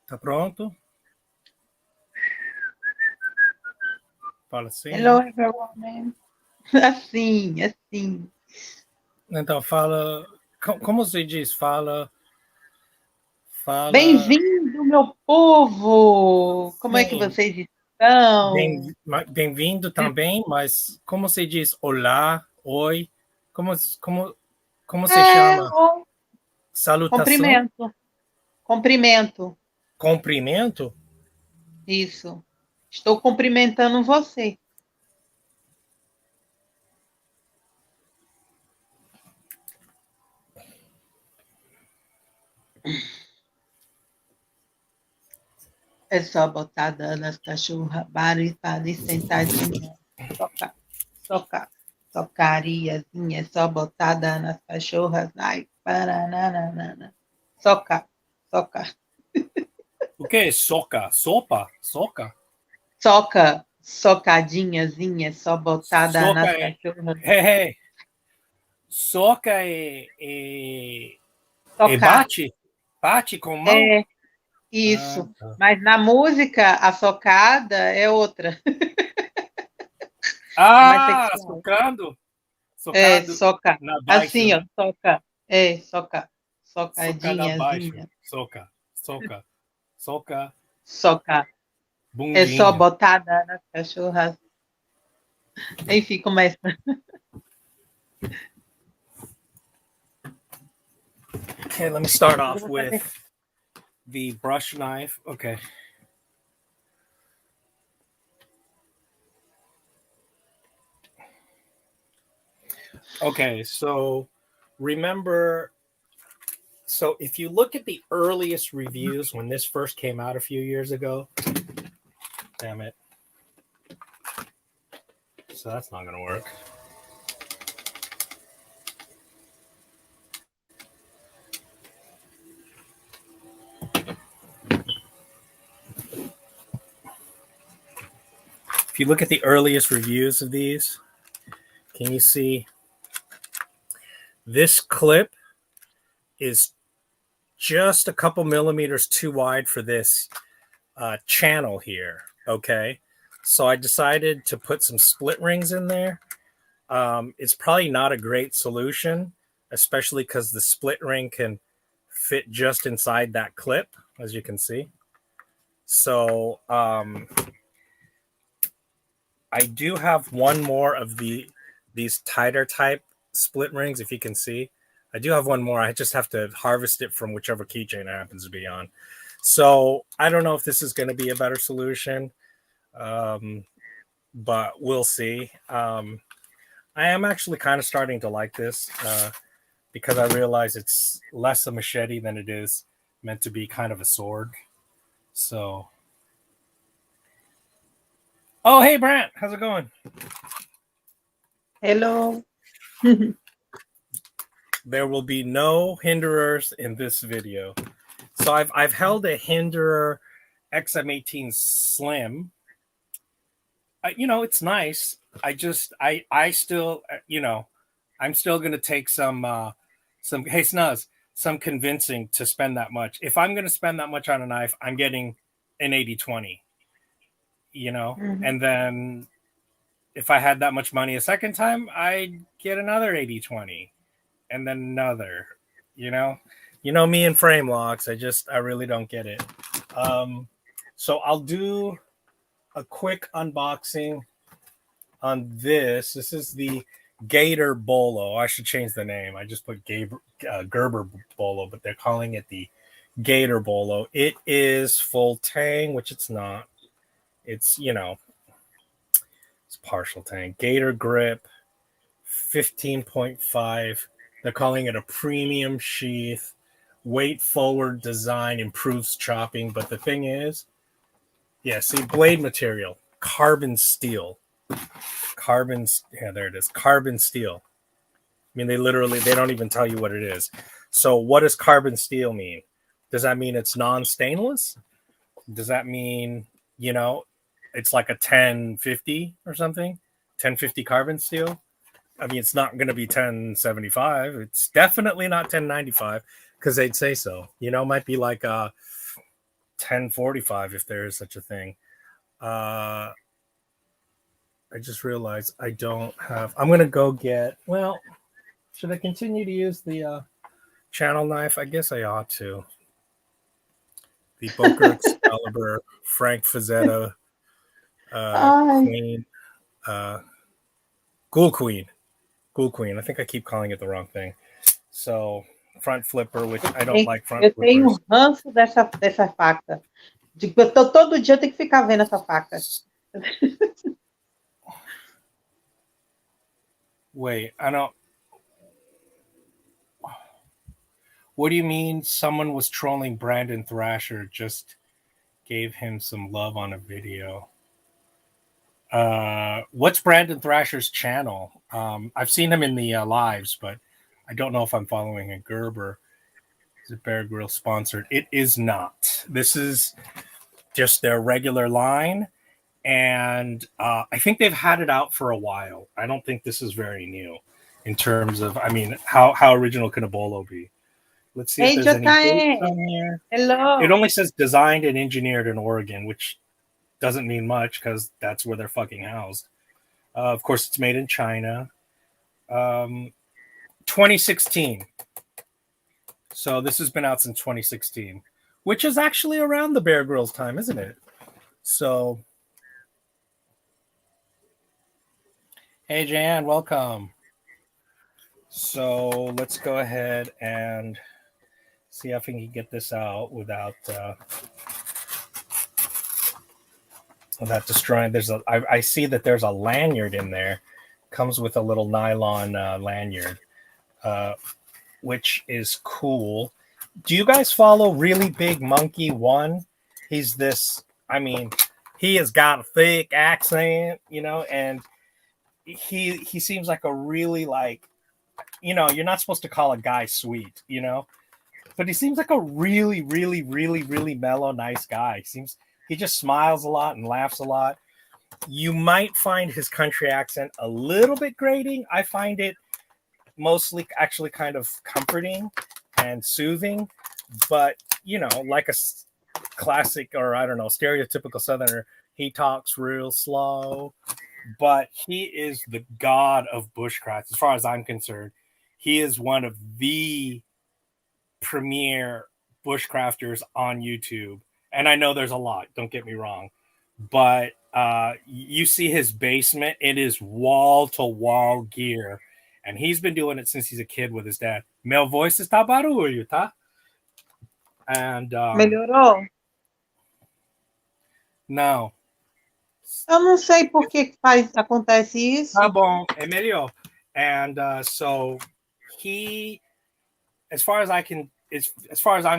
Tá pronto? Fala assim. Hello, everyone. Assim. Então, fala... Como se diz? Fala... Bem-vindo, meu povo! Como é que Sim, vocês estão? bem-vindo também, mas como se diz olá, oi? Como, como, como se chama? Bom, Salutação? cumprimento. Cumprimento? Isso. Estou cumprimentando você. É só botar nas cachorras, para sentadinha. Socariazinha, é só botada nas cachorras. Ai, paranana. Soca. O que? Soca? Sopa? Soca? Socadinhazinha, só botada Soca nas é... cachorras. Hey. Soca é Socar. bate? Bate com mão? É, Ah, isso. tá. Mas na música, a socada é outra. É mais Ah, sexual. socando? É, Socado soca. na baixa, Assim, ó, né? soca. É, soca. Socada abaixo. Socadinhazinha. Soca. Soca. É só Bundinha. botada nas cachorras. Enfim, começa. Okay, let me start off with the brush knife. Okay. Okay, so remember, so if you look at the earliest reviews when this first came out a few years ago, damn it. So that's not going to work. If you look at the earliest reviews of these, can you see this clip is just a couple millimeters too wide for this channel here. Okay. So I decided to put some split rings in there. It's probably not a great solution, especially because the split ring can fit just inside that clip, as you can see. So I do have one more of these tighter type split rings, if you can see. I do have one more. I just have to harvest it from whichever keychain it happens to be on. So I don't know if this is going to be a better solution, but we'll see. I am actually kind of starting to like this because I realize it's less a machete than it is meant to be kind of a sword. So, oh, hey, Brant, how's it going? Hello. There will be no hinderers in this video. So I've held a hinderer XM18 Slim. It's nice. I still, I'm still gonna take some hey Snuzz, some convincing to spend that much. If I'm gonna spend that much on a knife, I'm getting an 80-20. And then if I had that much money a second time, I'd get another 80-20. And then another, you know me and frame locks. I really don't get it. So I'll do a quick unboxing on this. This is the Gerber Bolo. I should change the name. I just put Gerber Bolo, but they're calling it the Gerber Bolo. It is full tang, which it's not. It's it's partial tang. Gator grip, 15.5. They're calling it a premium sheath. Weight forward design improves chopping. But the thing is, see, blade material, carbon steel. There it is. Carbon steel. I mean, they don't even tell you what it is. So what does carbon steel mean? Does that mean it's non-stainless? Does that mean, it's like a 1050 or something? 1050 carbon steel? I mean, it's not going to be 1075. It's definitely not 1095 because they'd say so. Might be like 10:45 if there is such a thing. I just realized I don't have. I'm gonna go get. Well, should I continue to use the channel knife? I guess I ought to. The Boker Excalibur Frank Fazetta Ai, Queen, Ghoul Queen, Ghoul Queen. I think I keep calling it the wrong thing. So front flipper, which I don't like front eu flippers. tenho ranço dessa faca. Todo dia eu tenho que ficar vendo essa faca. Wait, I don't. What do you mean? Someone was trolling Brandon Thrasher? Just gave him some love on a video. What's Brandon Thrasher's channel? I've seen him in the lives, but I don't know if I'm following a Gerber. Is it Bear Grylls sponsored? It is not. This is just their regular line, and I think they've had it out for a while. I don't think this is very new in terms of. I mean, how original can a bolo be? Let's see if Ei, there's any dates JK, on here. hello. It only says designed and engineered in Oregon, which doesn't mean much because that's where they're fucking housed. Of course, it's made in China. 2016. So this has been out since 2016, which is actually around the Bear Grylls time, isn't it? So, hey, Jan, welcome. So let's go ahead and see if we can get this out without destroying. I see that there's a lanyard in there. Comes with a little nylon lanyard, which is cool. Do you guys follow Really Big Monkey 1? He's this. I mean, he has got a thick accent, and he seems like a really you're not supposed to call a guy sweet, but he seems like a really, really, really, really mellow, nice guy. He just smiles a lot and laughs a lot. You might find his country accent a little bit grating. I find it mostly actually kind of comforting and soothing, but like a classic, or I don't know, stereotypical Southerner, he talks real slow, but he is the god of bushcraft as far as I'm concerned. He is one of the premier bushcrafters on YouTube, and I know there's a lot, don't get me wrong, but you see his basement, it is wall to wall gear, and he's been doing it since he's a kid with his dad. Meu voice está barulho, tá? And Melhorou? não. Eu não sei por que acontece isso. Tá bom, é melhor. And so he, as far as I'm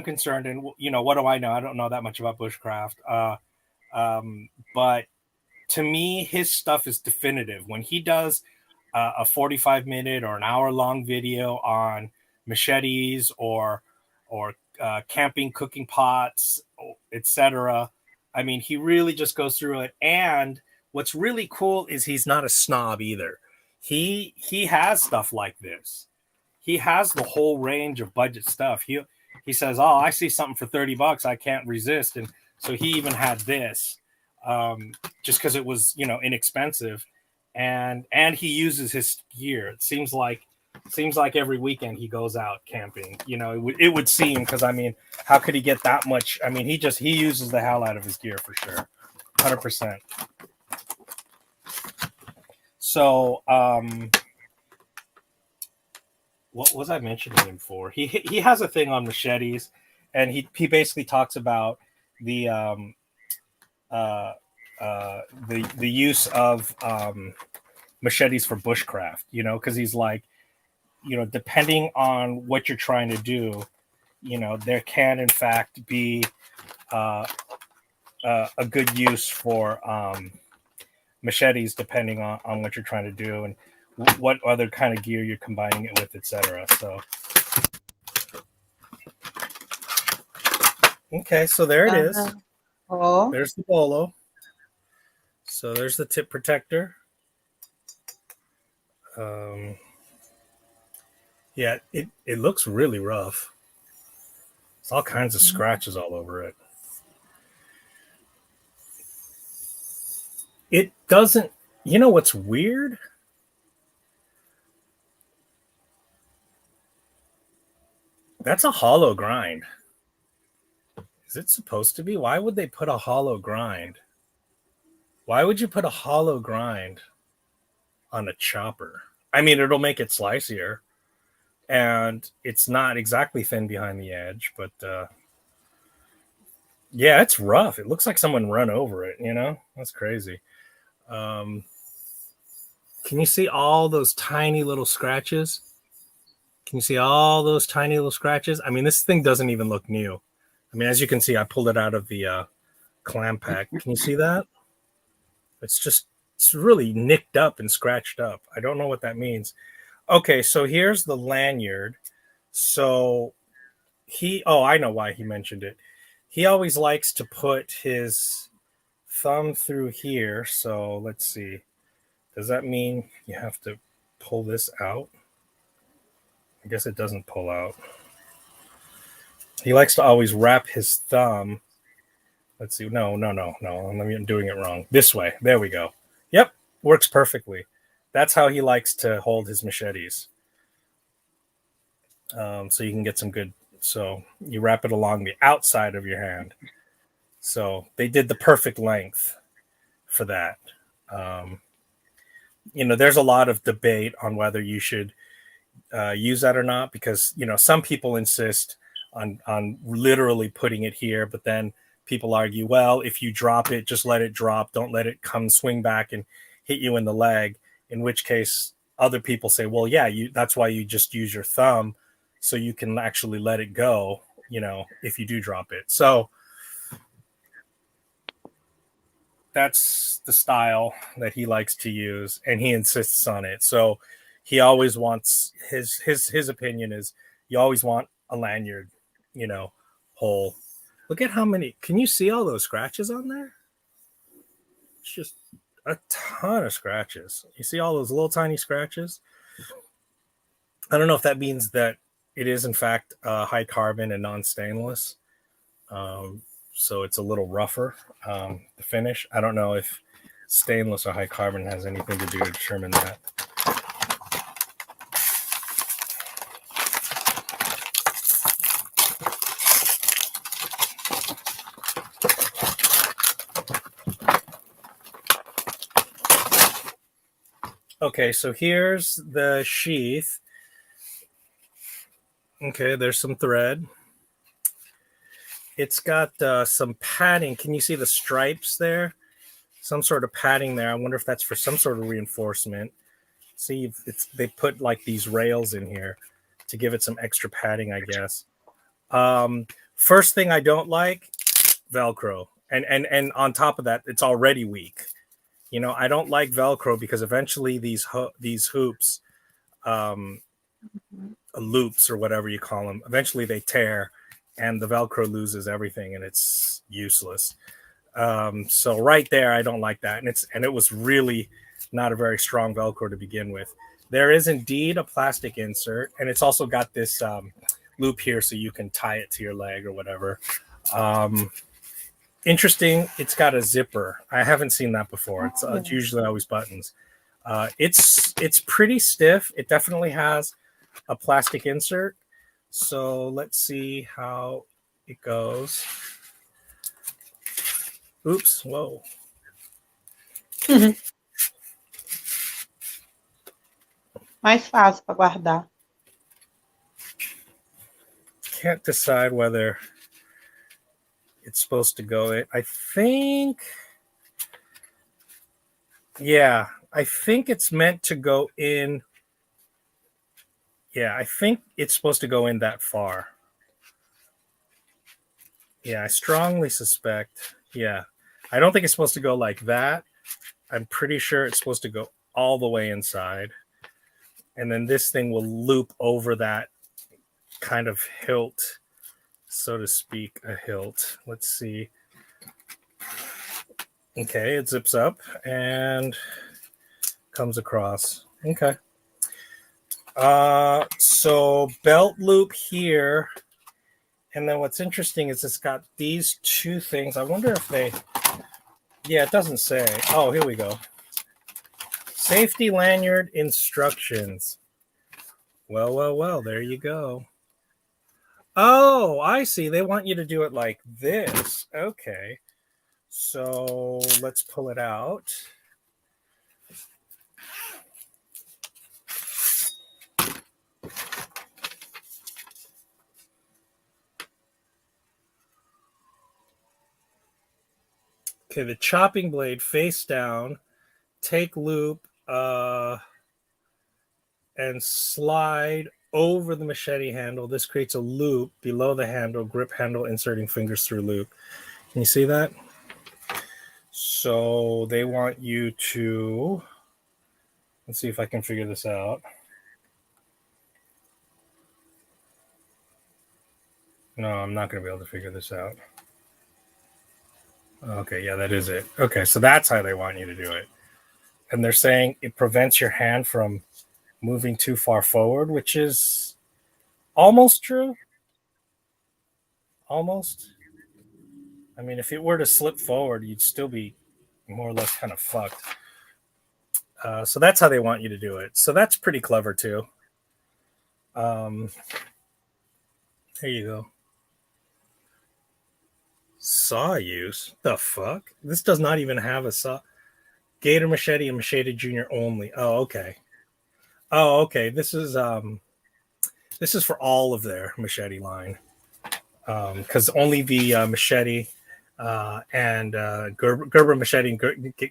concerned, and what do I know? I don't know that much about bushcraft. But to me, his stuff is definitive. When he does a 45-minute or an hour-long video on machetes or camping cooking pots, etc., I mean, he really just goes through it. And what's really cool is he's not a snob either. He has stuff like this. He has the whole range of budget stuff. He says, "Oh, I see something for $30, I can't resist," and so he even had this, just because it was inexpensive, and he uses his gear. It seems like every weekend he goes out camping. It would seem, because I mean, how could he get that much? I mean, he uses the hell out of his gear for sure, 100%. So, what was I mentioning him for? He has a thing on machetes, and he basically talks about the use of machetes for bushcraft. Because he's like, depending on what you're trying to do, there can in fact be a good use for machetes depending on what you're trying to do and what other kind of gear you're combining it with, etc. So, okay, so there it is. Oh. There's the bolo. So there's the tip protector. Yeah, it looks really rough. There's all kinds of scratches all over it. It doesn't, you know what's weird? That's a hollow grind. Is it supposed to be? Why would they put a hollow grind? Why would you put a hollow grind on a chopper? I mean, it'll make it slicier, and it's not exactly thin behind the edge, but yeah, it's rough. It looks like someone run over it, you know? That's crazy. Um, can you see all those tiny little scratches? Can you see all those tiny little scratches? I mean, this thing doesn't even look new. I mean, as you can see, I pulled it out of the clam pack. Can you see that? It's really nicked up and scratched up. I don't know what that means. Okay, so here's the lanyard. So I know why he mentioned it. He always likes to put his thumb through here. So let's see. Does that mean you have to pull this out? I guess it doesn't pull out. He likes to always wrap his thumb. Let's see. No. I'm doing it wrong. This way. There we go. Yep. Works perfectly. That's how he likes to hold his machetes. So you can get some good. So you wrap it along the outside of your hand. So they did the perfect length for that. There's a lot of debate on whether you should use that or not, because some people insist on literally putting it here, but then people argue, well, if you drop it, just let it drop, don't let it come swing back and hit you in the leg, in which case other people say, well, yeah, that's why you just use your thumb, so you can actually let it go, if you do drop it. So that's the style that he likes to use, and he insists on it. So he always wants his opinion is you always want a lanyard, hole. Look at how many. Can you see all those scratches on there? It's just a ton of scratches. You see all those little tiny scratches? I don't know if that means that it is in fact high carbon and non-stainless. So it's a little rougher, the finish. I don't know if stainless or high carbon has anything to do to determine that. Okay, so here's the sheath. Okay, there's some thread. It's got some padding. Can you see the stripes there? Some sort of padding there. I wonder if that's for some sort of reinforcement. See, they put like these rails in here to give it some extra padding, I guess. First thing I don't like, Velcro. And on top of that, it's already weak. I don't like Velcro because eventually these hoops, loops or whatever you call them, eventually they tear and the Velcro loses everything and it's useless. So right there, I don't like that. And it was really not a very strong Velcro to begin with. There is indeed a plastic insert, and it's also got this loop here so you can tie it to your leg or whatever. Interesting. It's got a zipper. I haven't seen that before. It's usually always buttons. It's pretty stiff. It definitely has a plastic insert. So let's see how it goes. Oops. Whoa. Mais fácil para guardar. Can't decide whether it's supposed to go in. I think it's meant to go in. Yeah, I think it's supposed to go in that far. Yeah, I strongly suspect. Yeah, I don't think it's supposed to go like that. I'm pretty sure it's supposed to go all the way inside. And then this thing will loop over that kind of hilt, so to speak, a hilt. Let's see. Okay, it zips up and comes across. Okay. So belt loop here. And then what's interesting is it's got these two things. I wonder if they Yeah, it doesn't say. Oh, here we go. Safety lanyard instructions. Well, there you go. Oh, I see. They want you to do it like this. Okay. So let's pull it out. Okay, the chopping blade face down, take loop, and slide over the machete handle. This creates a loop below the handle, grip handle, inserting fingers through loop. Can you see that? So they want you to, let's see if I can figure this out. No, I'm not going to be able to figure this out. Okay, yeah, that is it. Okay, so that's how they want you to do it. And they're saying it prevents your hand from moving too far forward, which is almost true. Almost. I mean, if it were to slip forward, you'd still be more or less kind of fucked. So that's how they want you to do it. So that's pretty clever too. There you go. Saw use? The fuck? This does not even have a saw. Gator Machete and Machete Junior only. Oh, okay. Oh, okay. This is for all of their machete line. Because only the machete and Gerber Machete and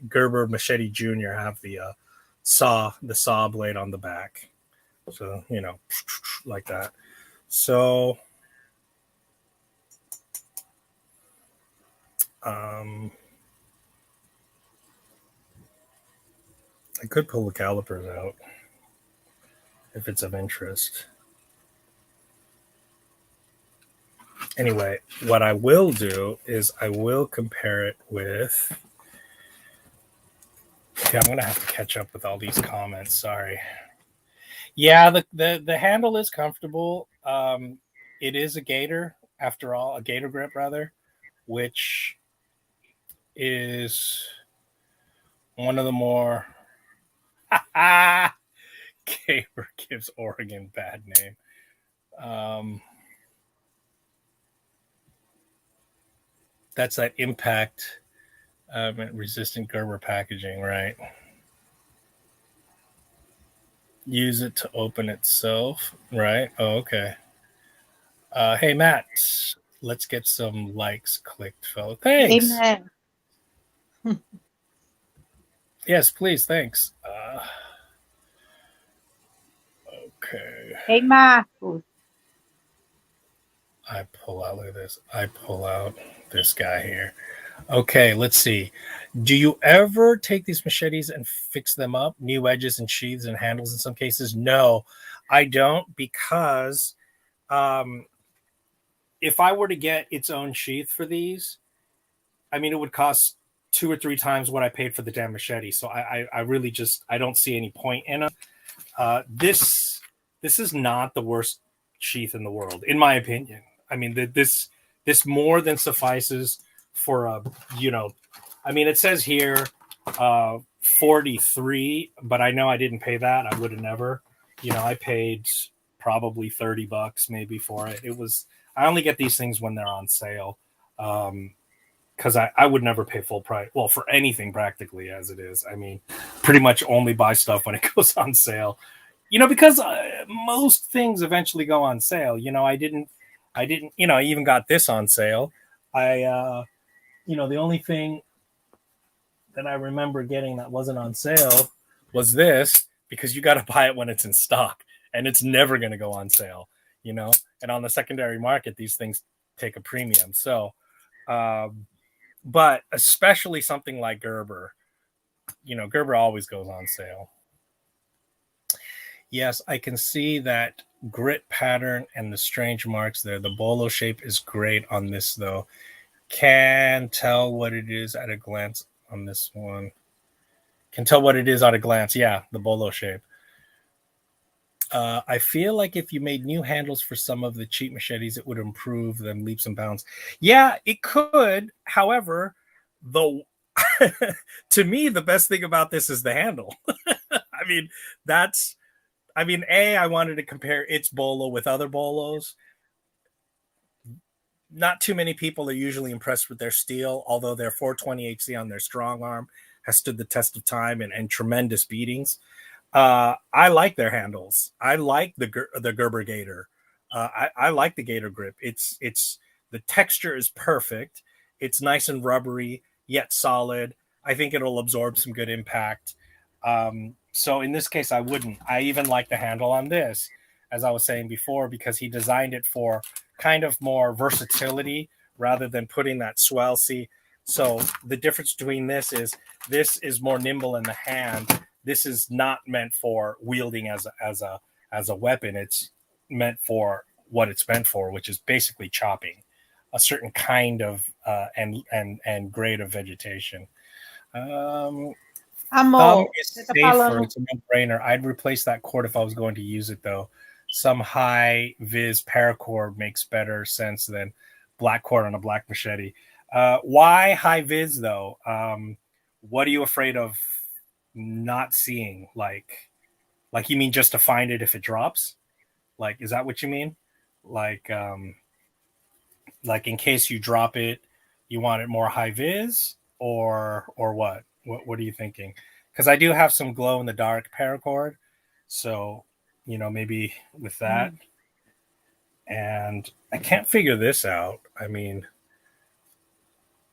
Gerber Machete Junior have the saw blade on the back. So, you know, like that. So I could pull the calipers out if it's of interest. Anyway, what I will do is I will compare it with. Yeah, I'm gonna have to catch up with all these comments. Sorry. Yeah, the handle is comfortable. It is a gator, after all, a gator grip rather, which is one of the more. Gerber gives Oregon bad name. That's that impact resistant Gerber packaging, right? Use it to open itself, right? Oh, okay. Hey, Matt, let's get some likes clicked, fellow. Thanks. Amen. Yes, please. Thanks. Okay. Hey, Marcos. I pull out, look at this. I pull out this guy here. Okay, let's see. Do you ever take these machetes and fix them up? New edges and sheaths and handles in some cases? No, I don't, because if I were to get its own sheath for these, I mean, it would cost 2 or 3 times what I paid for the damn machete. So I really just, I don't see any point in it. This is not the worst sheath in the world, in my opinion. I mean, this more than suffices for a, you know, I mean, it says here 43, but I know I didn't pay that. I would have never, you know, I paid probably $30 maybe for it. It was, I only get these things when they're on sale. Because I would never pay full price. Well, for anything practically as it is. I mean, pretty much only buy stuff when it goes on sale. You know, because most things eventually go on sale. You know, I didn't, you know, I even got this on sale. You know, the only thing that I remember getting that wasn't on sale was this, because you got to buy it when it's in stock and it's never going to go on sale, you know, and on the secondary market, these things take a premium. So, but especially something like Gerber, you know, Gerber always goes on sale. Yes, I can see that grit pattern and the strange marks there. The bolo shape is great on this, though. Can tell what it is at a glance on this one. Can tell what it is at a glance. Yeah, the bolo shape. I feel like if you made new handles for some of the cheap machetes, it would improve them leaps and bounds. Yeah, it could. However, though, to me, the best thing about this is the handle. I mean, I wanted to compare its bolo with other bolos. Not too many people are usually impressed with their steel, although their 420 HC on their strong arm has stood the test of time and tremendous beatings. I like their handles. I like the Gerber Gator. I like the Gator grip. It's the texture is perfect. It's nice and rubbery yet solid. I think it'll absorb some good impact. So in this case, I wouldn't. I even like the handle on this, as I was saying before, because he designed it for kind of more versatility rather than putting that swell. See, so the difference between this is more nimble in the hand. This is not meant for wielding as a weapon. It's meant for what it's meant for, which is basically chopping a certain kind of and grade of vegetation. Thumb Amor, is você tá safer. falando. It's a no-brainer. I'd replace that cord if I was going to use it, though. Some high vis paracord makes better sense than black cord on a black machete. Why high vis though? What are you afraid of not seeing? Like you mean just to find it if it drops? Like, is that what you mean? Like in case you drop it, you want it more high vis, or what? What are you thinking? Because I do have some glow in the dark paracord, so maybe with that. And I can't figure this out. I mean,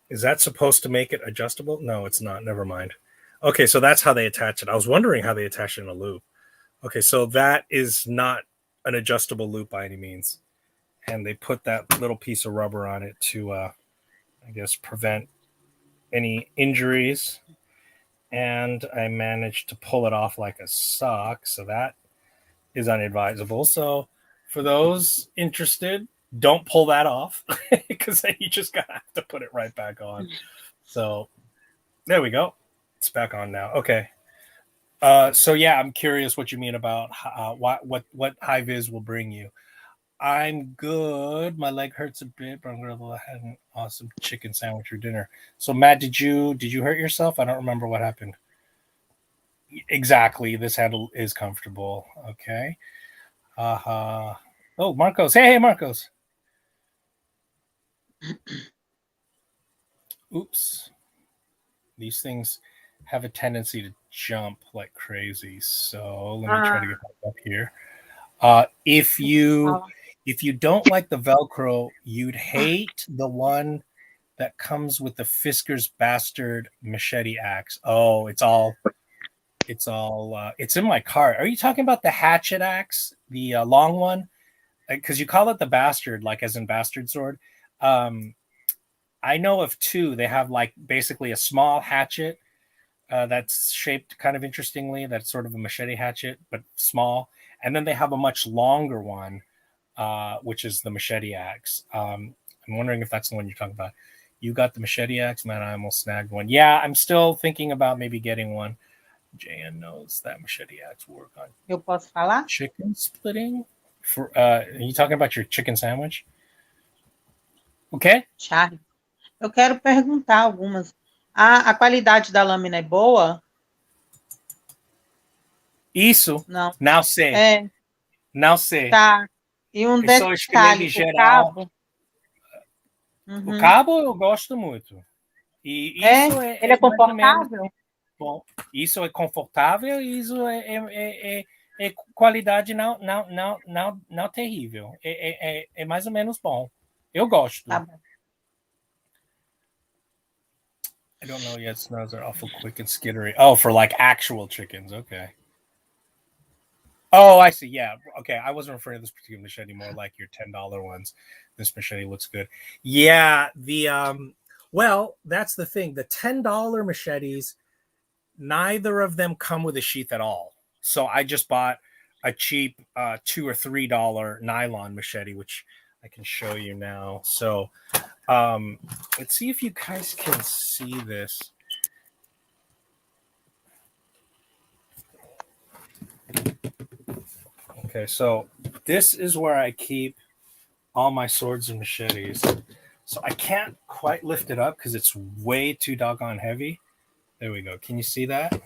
is that supposed to make it adjustable? No, it's not. Never mind. Okay, so that's how they attach it. I was wondering how they attach it in a loop. Okay, so that is not an adjustable loop by any means. And they put that little piece of rubber on it to, I guess, prevent any injuries. And I managed to pull it off like a sock, so that is unadvisable. So for those interested, don't pull that off because then you just gotta have to put it right back on. So there we go. It's back on now. Okay. So yeah, I'm curious what you mean about what high vis will bring you. I'm good. My leg hurts a bit, but I'm gonna have an awesome chicken sandwich for dinner. So Matt, did you hurt yourself? I don't remember what happened. Exactly. This handle is comfortable. Okay. Oh, Marcos. Hey, Marcos. Oops. These things have a tendency to jump like crazy. So let me try to get back up here. If you don't like the Velcro, you'd hate the one that comes with the Fisker's Bastard machete axe. Oh, it's in my cart. Are you talking about the Hatchet axe, the long one? Because you call it the Bastard, like as in bastard sword. I know of two. They have like basically a small hatchet that's shaped kind of interestingly. That's sort of a machete hatchet, but small. And then they have a much longer one, which is the machete axe. I'm wondering if that's the one you're talking about. You got the machete axe, man. I almost snagged one. Yeah, I'm still thinking about maybe getting one. Jan knows that machete axe will work on Eu posso falar? chicken splitting. Are you talking about your chicken sandwich? Okay. Charlie. Eu quero perguntar algumas. A qualidade da lâmina é boa? Isso. Não. Não sei. É, Não sei. tá. E um Eu só escrevi detalhe, o geral. cabo. O cabo eu gosto muito. E isso Ele é mais ou menos confortável? bom. Isso é confortável e isso é qualidade não terrível. É mais ou menos bom. Eu gosto. Tá bom. I don't know yet. Smells are awful quick and skittery. Oh, for like actual chickens. Okay. Oh, I see. Yeah. Okay. I wasn't referring to this particular machete, more like your $10 ones. This machete looks good. Yeah. Well, that's the thing. The $10 machetes, neither of them come with a sheath at all. So I just bought a cheap $2 or $3 nylon machete, which I can show you now. So let's see if you guys can see this. Okay, so this is where I keep all my swords and machetes. So I can't quite lift it up because it's way too doggone heavy. There we go. Can you see that?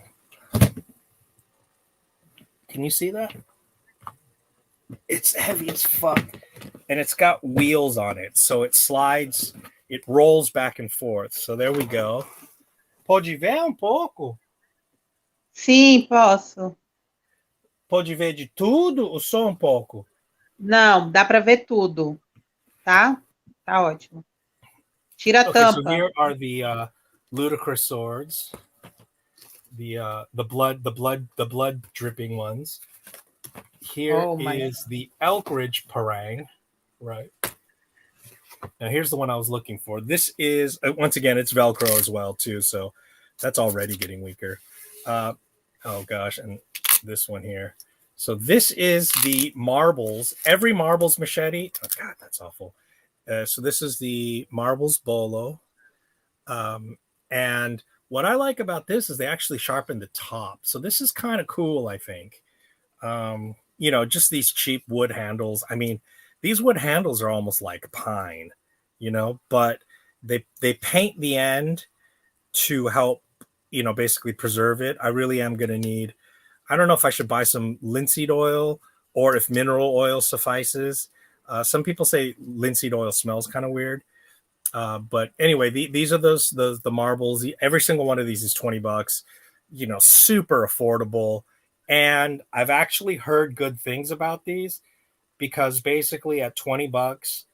Can you see that? It's heavy as fuck. And it's got wheels on it. So it slides, it rolls back and forth. So there we go. Pode ver um pouco? Sim, posso. Pode ver de tudo ou só um pouco? Não, dá para ver tudo, tá? Tá ótimo. Tira a Okay, so tampa. here are the ludicrous swords. The blood dripping ones. Here is the Elkridge parang, right? Now here's the one I was looking for. This is once again it's Velcro as well too, so that's already getting weaker. Oh gosh, and this one here. So this is the marbles. Every marbles machete. Oh god, that's awful. So this is the marbles bolo, and what I like about this is they actually sharpen the top. So this is kind of cool, I think. Just these cheap wood handles. I mean, these wood handles are almost like pine, but they paint the end to help, basically preserve it. I really am going to need, I don't know if I should buy some linseed oil or if mineral oil suffices. Some people say linseed oil smells kind of weird. But anyway, these are the marbles. Every single one of these is $20, super affordable. And I've actually heard good things about these because basically at $20,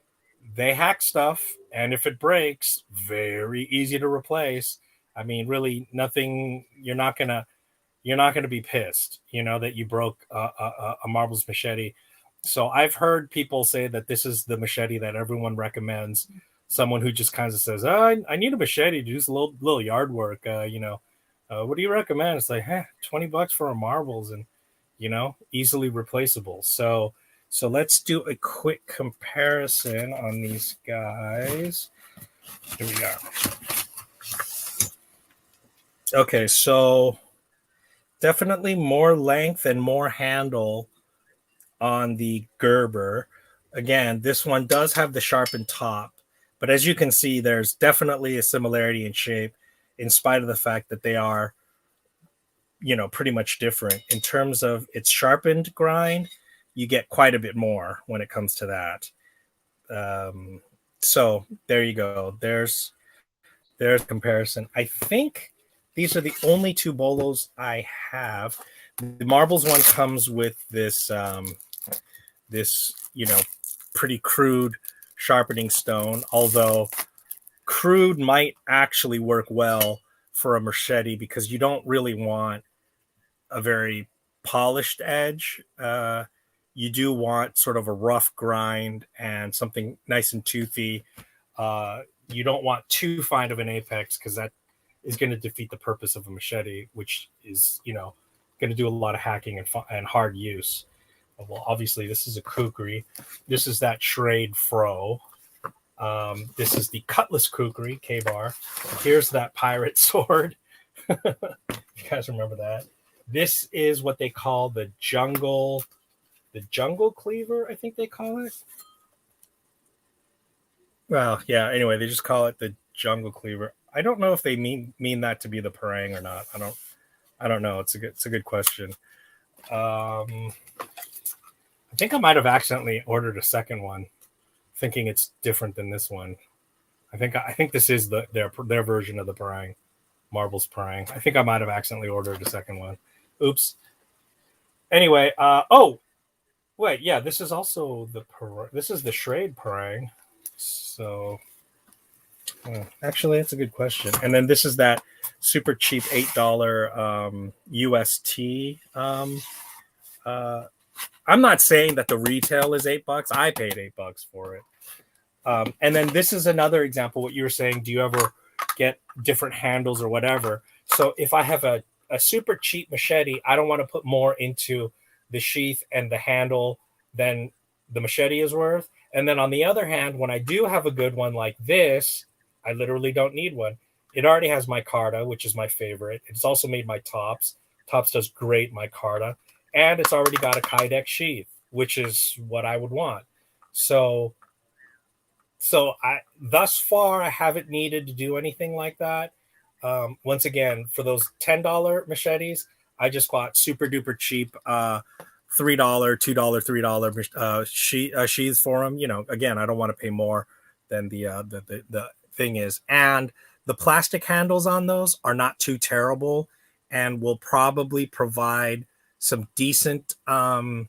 they hack stuff. And if it breaks, very easy to replace. I mean, really nothing, you're not going to be pissed, that you broke a marbles machete. So I've heard people say that this is the machete that everyone recommends. Someone who just kind of says, "Oh, I need a machete to do some little yard work." What do you recommend? It's like, $20 for a marbles, and easily replaceable. So let's do a quick comparison on these guys. Here we are. Okay, so definitely more length and more handle on the Gerber. Again, this one does have the sharpened top, but as you can see, there's definitely a similarity in shape, in spite of the fact that they are, pretty much different. In terms of its sharpened grind, you get quite a bit more when it comes to that. So there you go. There's comparison. I think these are the only two bolos I have. The marbles one comes with this pretty crude sharpening stone, although crude might actually work well for a machete because you don't really want a very polished edge. You do want sort of a rough grind and something nice and toothy. You don't want too fine of an apex because that is going to defeat the purpose of a machete, which is, going to do a lot of hacking and hard use. Well, obviously, this is a kukri. This is that Schrade fro. This is the Cutlass kukri, K-bar. Here's that pirate sword. You guys remember that? This is what they call the jungle cleaver, I think they call it. Well, yeah, anyway, they just call it the jungle cleaver. I don't know if they mean that to be the parang or not. I don't know. It's a good question. I think I might have accidentally ordered a second one, thinking it's different than this one. I think this is their version of the parang, marbles parang. I think I might have accidentally ordered a second one. Oops. Anyway, wait, yeah, this is also this is the Schrade parang. So actually, that's a good question. And then this is that super cheap $8 UST. I'm not saying that the retail is $8. I paid $8 for it. And then this is another example. What you were saying, do you ever get different handles or whatever? So if I have a super cheap machete, I don't want to put more into the sheath and the handle than the machete is worth. And then on the other hand, when I do have a good one like this, I literally don't need one. It already has micarta, which is my favorite. It's also made my tops. Tops does great micarta. And it's already got a Kydex sheath, which is what I would want. So thus far, I haven't needed to do anything like that. Once again, for those $10 machetes, I just bought super duper cheap $3, $2, $3 sheaths for them. You know, again, I don't want to pay more than the thing is, and the plastic handles on those are not too terrible, and will probably provide some decent um,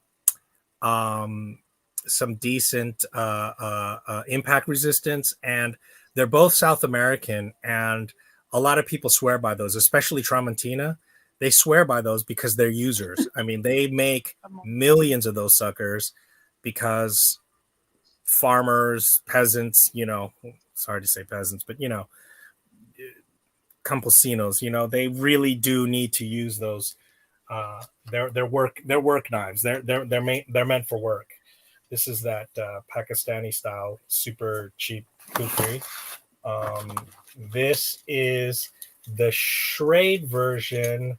impact resistance, and they're both South American, and a lot of people swear by those, especially Tramontina. They swear by those because they're users. I mean, they make millions of those suckers because farmers, peasants, you know, sorry to say peasants, but you know, campesinos, you know, they really do need to use those. They're work knives. They're meant for work. This is that Pakistani style, super cheap kukri. This is the Schrade version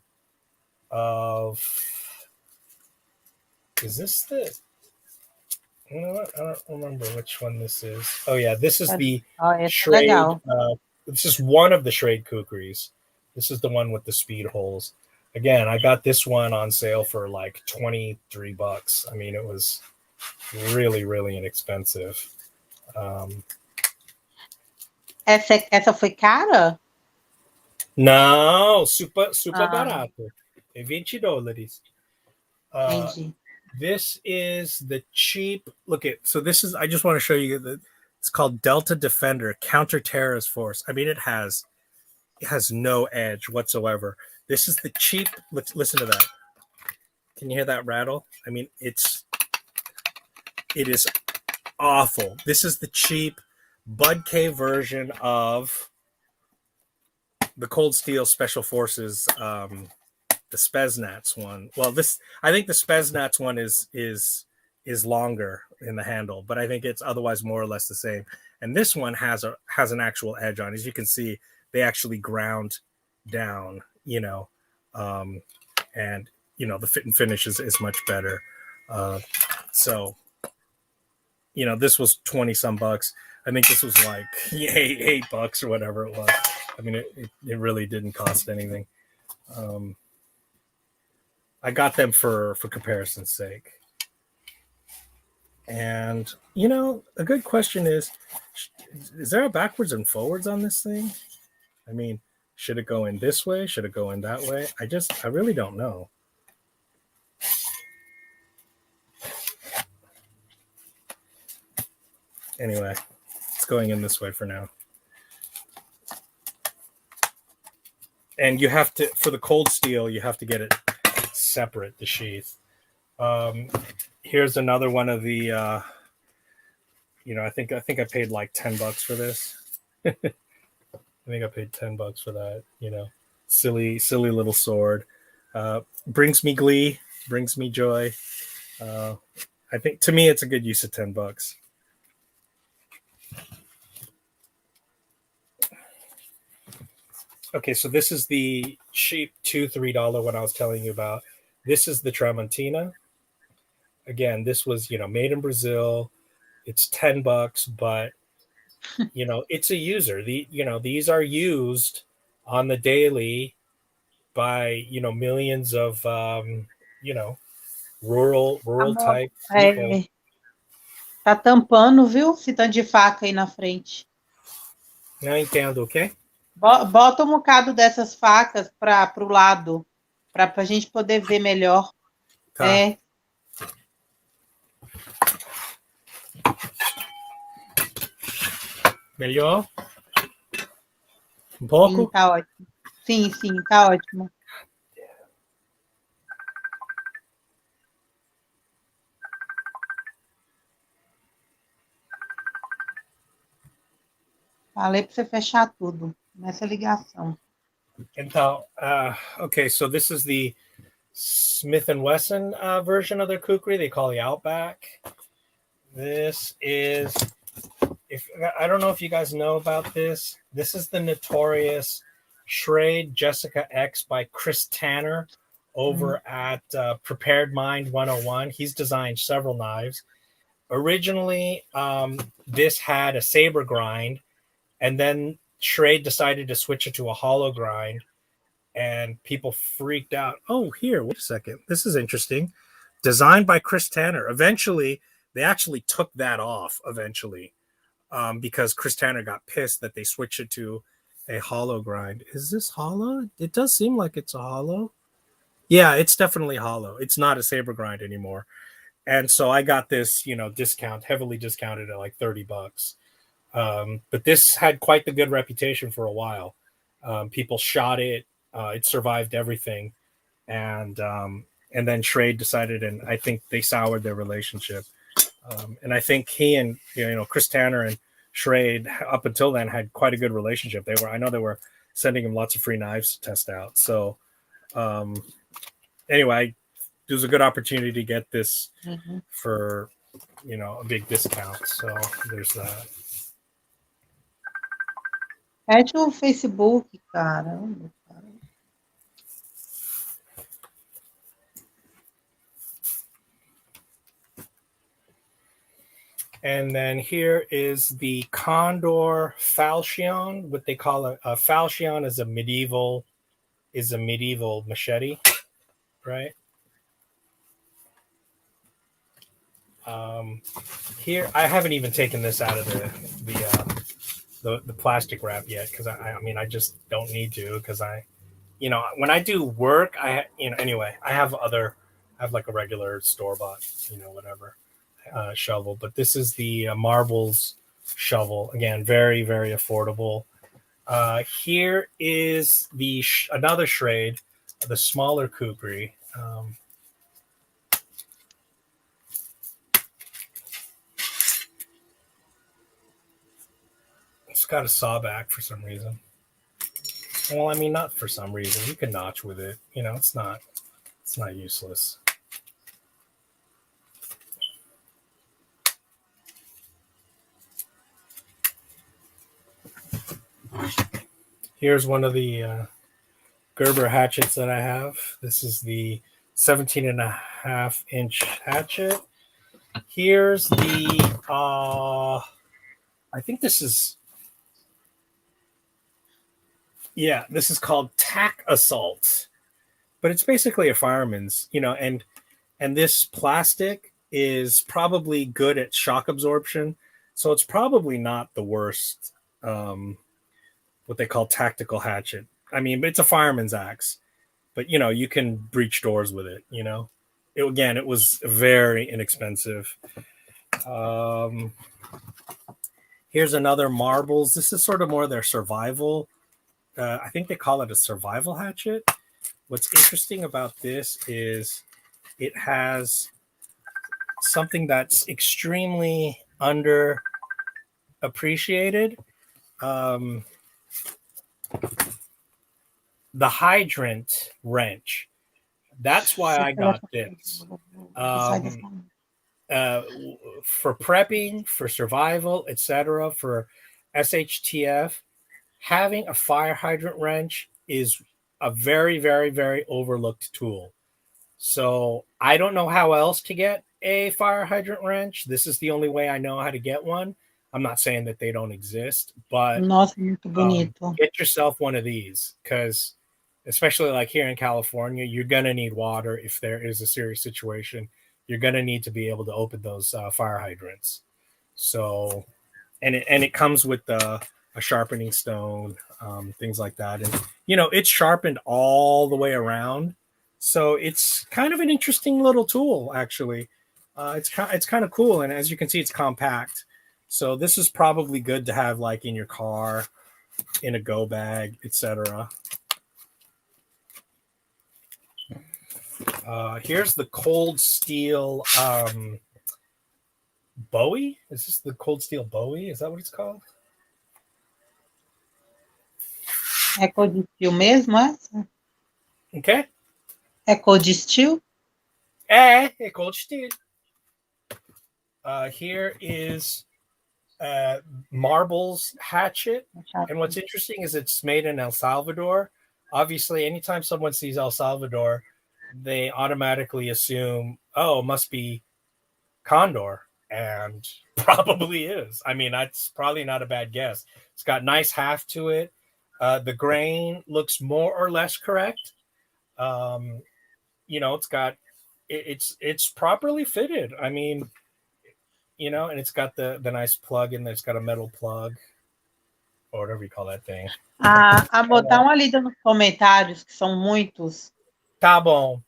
of. Is this the? You know what? I don't remember which one this is. Oh yeah, this is the Schrade. This is one of the Schrade kukris. This is the one with the speed holes. Again, I got this one on sale for like $23. I mean, it was really, really inexpensive. Essa foi cara? Não, super barato. É $20. Entendi. This is the cheap. Look at, so this is. I just want to show you that it's called Delta Defender Counter Terrorist Force. I mean, it has no edge whatsoever. This is the cheap. Listen to that. Can you hear that rattle? I mean, it is awful. This is the cheap Bud K version of the Cold Steel Special Forces, the Spetsnaz one. Well, I think the Spetsnaz one is longer in the handle, but I think it's otherwise more or less the same. And this one has an actual edge on. As you can see, they actually ground down, you know, and you know the fit and finish is much better. So, you know, this was 20 some bucks. I think this was like $8 or whatever it was. I mean, it really didn't cost anything. I got them for comparison's sake. And, you know, a good question is there a backwards and forwards on this thing? I mean, should it go in this way? Should it go in that way? I really don't know. Anyway, it's going in this way for now. And you have to, for the cold steel, you have to get it separate, the sheath. Here's another one of the, you know, I think I paid like $10 for this. I think I paid $10 for that, you know, silly little sword. Brings me glee, brings me joy. I think to me, it's a good use of $10. Okay, so this is the cheap $2-3 one I was telling you about. This is the Tramontina. Again, this was, you know, made in Brazil. It's $10, but you know, it's a user. You know, these are used on the daily by, you know, millions of you know, rural type people. Tá tampando, viu? Esse tanto de faca aí na frente. Não entendo, ok? Bota um bocado dessas facas para o lado, para a gente poder ver melhor. Tá. É. Melhor? Um pouco? Sim, tá ótimo. Sim, tá ótimo. Falei para você fechar tudo nessa ligação. Então, okay, so this is the Smith & Wesson version of their kukri. They call the Outback. This is, I don't know if you guys know about this. This is the notorious Schrade Jessica X by Chris Tanner over at Prepared Mind 101. He's designed several knives. Originally, this had a saber grind, and then Schrade decided to switch it to a hollow grind, and people freaked out. Oh, here, wait a second. This is interesting. Designed by Chris Tanner. Eventually, they actually took that off eventually, because Chris Tanner got pissed that they switched it to a hollow grind. Is this hollow? It does seem like it's a hollow. Yeah, it's definitely hollow. It's not a saber grind anymore. And so I got this, discount, heavily discounted at like $30. But this had quite the good reputation for a while. People shot it. It survived everything. And then Schrade decided, and I think they soured their relationship. And I think he and Chris Tanner and Schrade up until then had quite a good relationship. I know they were sending him lots of free knives to test out. So anyway, it was a good opportunity to get this for a big discount. So there's that. Pede o Facebook, cara. And then here is the Condor Falchion. What they call a Falchion is a medieval machete, right? Here, I haven't even taken this out of the plastic wrap yet, because I just don't need to, because when I do work, anyway, I have like a regular store-bought, whatever shovel, but this is the Marbles shovel. Again, very, very affordable. Here is another Schrade, the smaller kukri. It's got a saw back for some reason. Well, not for some reason. You can notch with it. It's not useless. Here's one of the Gerber hatchets that I have. This is the 17.5-inch hatchet. Here's the I think this is called Tack Assault, but it's basically a fireman's, and this plastic is probably good at shock absorption, so it's probably not the worst. What they call tactical hatchet. It's a fireman's axe, but you can breach doors with it. It was very inexpensive. Here's another Marbles. This is sort of more their survival. I think they call it a survival hatchet. What's interesting about this is it has something that's extremely underappreciated. The hydrant wrench. That's why I got this. For prepping, for survival, etc., for SHTF, having a fire hydrant wrench is a very, very, very overlooked tool. So I don't know how else to get a fire hydrant wrench. This is the only way I know how to get one. I'm not saying that they don't exist, but Nossa, muito bonito. Get yourself one of these, because especially like here in California, you're going to need water if there is a serious situation. You're going to need to be able to open those fire hydrants. So, and it comes with a sharpening stone, things like that. And, it's sharpened all the way around. So it's kind of an interesting little tool, actually. It's kind of cool. And as you can see, it's compact. So this is probably good to have like in your car, in a go bag, etc. Here's the Cold Steel Bowie. Is this the Cold Steel Bowie? Is that what it's called? É Cold Steel mesmo, essa? Okay. É Cold Steel? É Cold Steel. Here is Marbles hatchet. And what's interesting is it's made in El Salvador. Obviously, anytime someone sees El Salvador, they automatically assume, oh, it must be Condor. and probably is. I mean, that's probably not a bad guess. It's got nice haft to it. The grain looks more or less correct. You know, it's properly fitted. I mean, you know, and it's got the nice plug in there. It's got a metal plug or whatever you call that thing. Amor, dá uma lida nos comentários, que são muitos. Tá bom.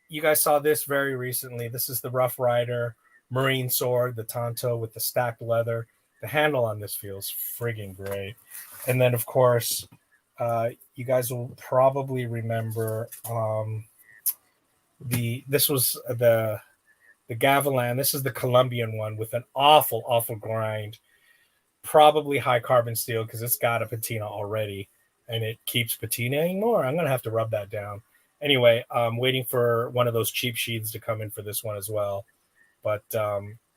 You guys saw this very recently. This is the Rough Rider Marine Sword, the Tonto with the stacked leather. The handle on this feels friggin' great. And then, of course, you guys will probably remember this was the Gavilan. This is the Colombian one with an awful grind. Probably high carbon steel because it's got a patina already, and it keeps patinaing more. I'm gonna have to rub that down. Anyway, I'm waiting for one of those cheap sheaths to come in for this one as well. But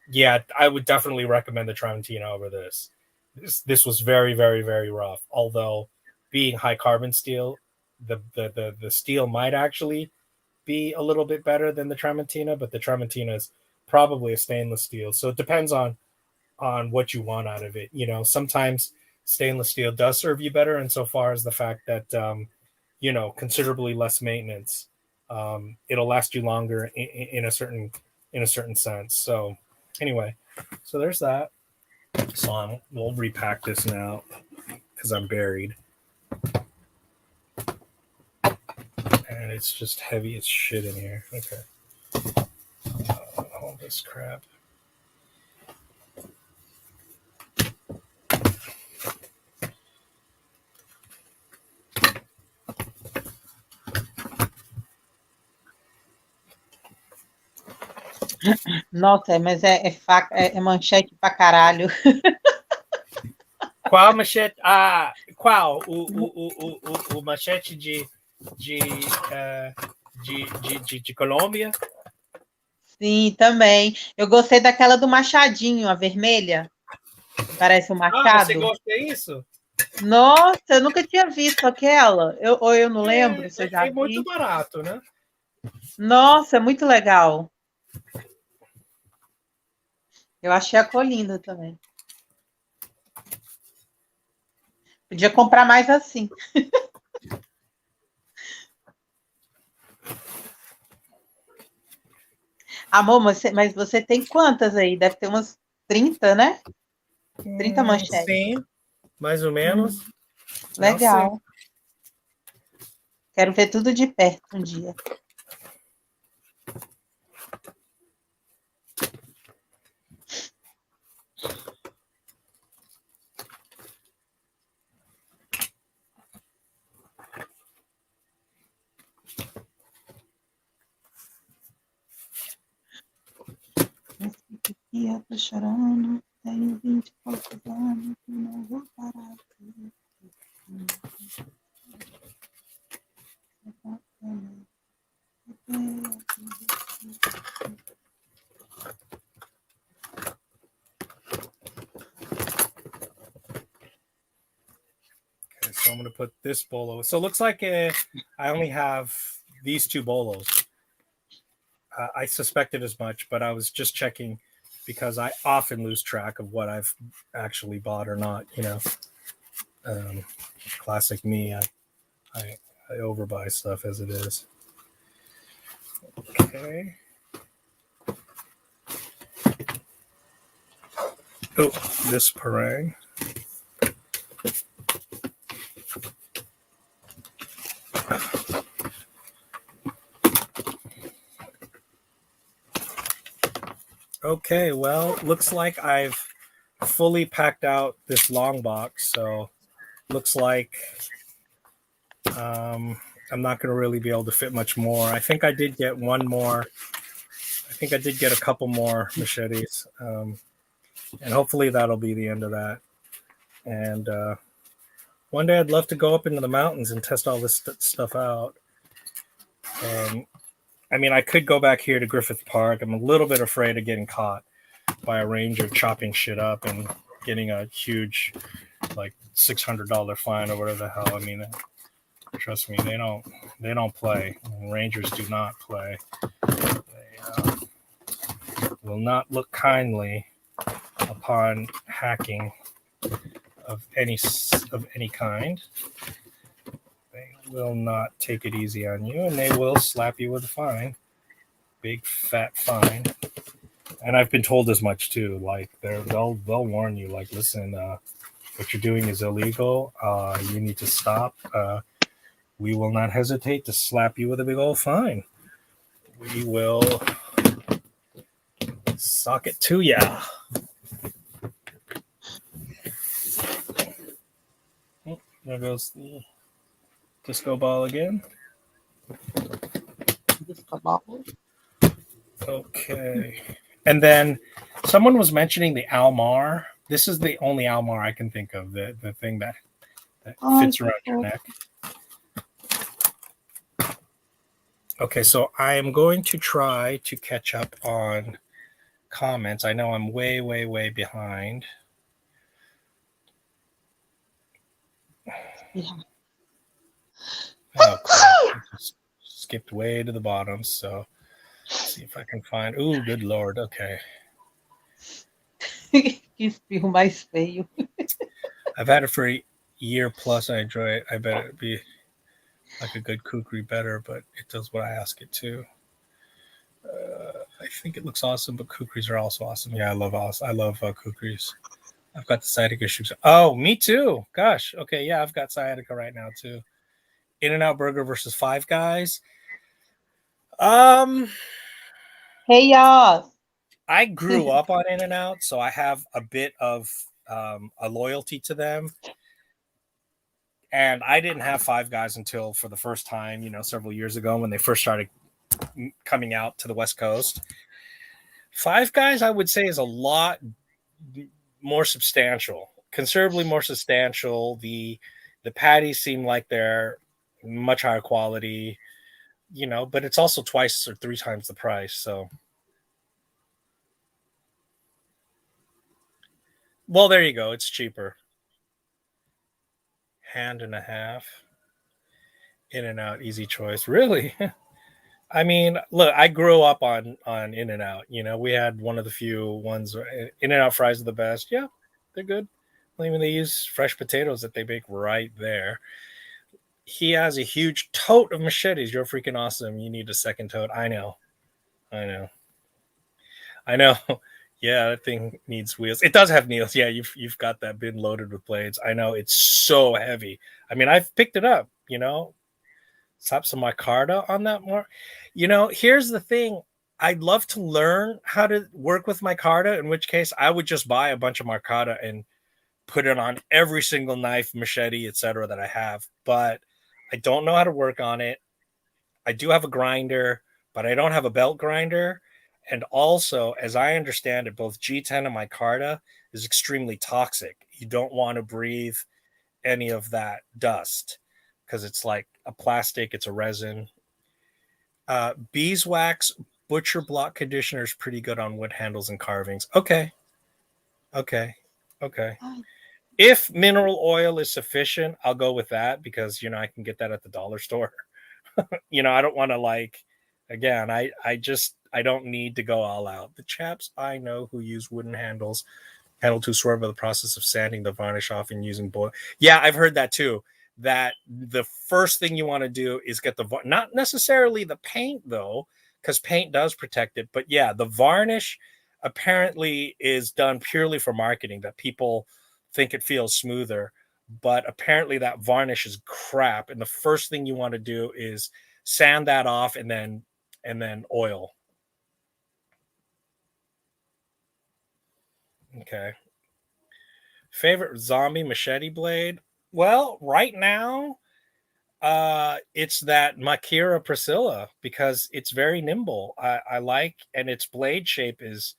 yeah, I would definitely recommend the Tramontina over this. This was very rough. Although being high carbon steel, the steel might actually be a little bit better than the Tramontina, but the Tramontina is probably a stainless steel. So it depends on what you want out of it. You know, sometimes stainless steel does serve you better insofar as the fact that you know, considerably less maintenance. It'll last you longer in a certain sense. So anyway, so there's that. So we'll repack this now because I'm buried. And it's just heavy as shit in here. Okay. All this crap. Nossa, mas é manchete pra caralho. Qual machete? Qual? O machete de Colômbia? Sim, também. Eu gostei daquela do machadinho, a vermelha. Parece um machado. Você gosta disso? Nossa, eu nunca tinha visto aquela. Eu não lembro se eu já vi. É muito barato, né? Nossa, é muito legal. Eu achei a cor linda também. Podia comprar mais assim. Amor, mas você tem quantas aí? Deve ter umas 30, né? 30 manchetes. Sim, mais ou menos. Legal. Quero ver tudo de perto um dia. Eu tô chorando, tenho 20 e poucos anos e não vou parar. Okay, so I'm going to put this bolo. So it looks like I only have these two bolos. I suspected as much, but I was just checking because I often lose track of what I've actually bought or not. You know, classic me. I overbuy stuff as it is. Okay. Oh, this parang. Okay, well, looks like I've fully packed out this long box, so looks like I'm not going to really be able to fit much more. I think I did get one more. I think I did get a couple more machetes, and hopefully that'll be the end of that. And one day I'd love to go up into the mountains and test all this stuff out. I mean, I could go back here to Griffith Park. I'm a little bit afraid of getting caught by a ranger chopping shit up and getting a huge, like, $600 fine or whatever the hell. I mean, trust me, they don't play. Rangers do not play. will not look kindly upon hacking of any kind. They will not take it easy on you, and they will slap you with a fine, big fat fine. And I've been told as much too. Like they'll warn you. Like, listen, what you're doing is illegal. You need to stop. We will not hesitate to slap you with a big old fine. We will sock it to ya. Oh, there goes the disco ball again. Disco ball. Okay. And then someone was mentioning the Almar. This is the only Almar I can think of, the thing that fits around your neck. Okay, so I am going to try to catch up on comments. I know I'm way, way, way behind. Yeah. Oh, I just skipped way to the bottom. So let's see if I can find. Ooh, good Lord. Okay. Que espirro mais feio. I've had it for a year plus. I enjoy it. I bet it'd be like a good kukri better, but it does what I ask it to. I think it looks awesome, but kukris are also awesome. Yeah, I love kukris. I've got the sciatica issues. Oh, me too. Gosh. Okay, yeah, I've got sciatica right now too. In-N-Out Burger versus Five Guys. Hey y'all. I grew up on In-N-Out, so I have a bit of a loyalty to them. And I didn't have Five Guys until for the first time, several years ago when they first started coming out to the West Coast. Five Guys, I would say, is a lot more substantial, considerably more substantial. The patties seem like they're much higher quality, but it's also twice or three times the price. So, well, there you go. It's cheaper. Hand and a half. In-N-Out, easy choice. Really? I mean, look, I grew up on In-N-Out. We had one of the few ones. In-N-Out fries are the best. Yeah, they're good. I mean, they use fresh potatoes that they bake right there. He has a huge tote of machetes. You're freaking awesome. You need a second tote. I know. Yeah, that thing needs wheels. It does have wheels. Yeah, you've got that bin loaded with blades. I know, it's so heavy. I mean, I've picked it up. Slap some micarta on that more. Here's the thing. I'd love to learn how to work with micarta, in which case I would just buy a bunch of micarta and put it on every single knife, machete, etc. that I have. But I don't know how to work on it. I do have a grinder, but I don't have a belt grinder. And also, as I understand it, both G10 and micarta is extremely toxic. You don't want to breathe any of that dust because it's like a plastic, it's a resin. Beeswax butcher block conditioner is pretty good on wood handles and carvings. Okay. If mineral oil is sufficient, I'll go with that because I can get that at the dollar store. I don't want to again, I don't need to go all out. The chaps I know who use wooden handle to swerve by the process of sanding the varnish off and using boil. Yeah, I've heard that too. That the first thing you want to do is get not necessarily the paint though, because paint does protect it. But yeah, the varnish apparently is done purely for marketing, that people think it feels smoother. But apparently that varnish is crap. And the first thing you want to do is sand that off and then oil. Okay. Favorite zombie machete blade? Well, right now, it's that Makhaira Priscilla because it's very nimble. I like, and its blade shape is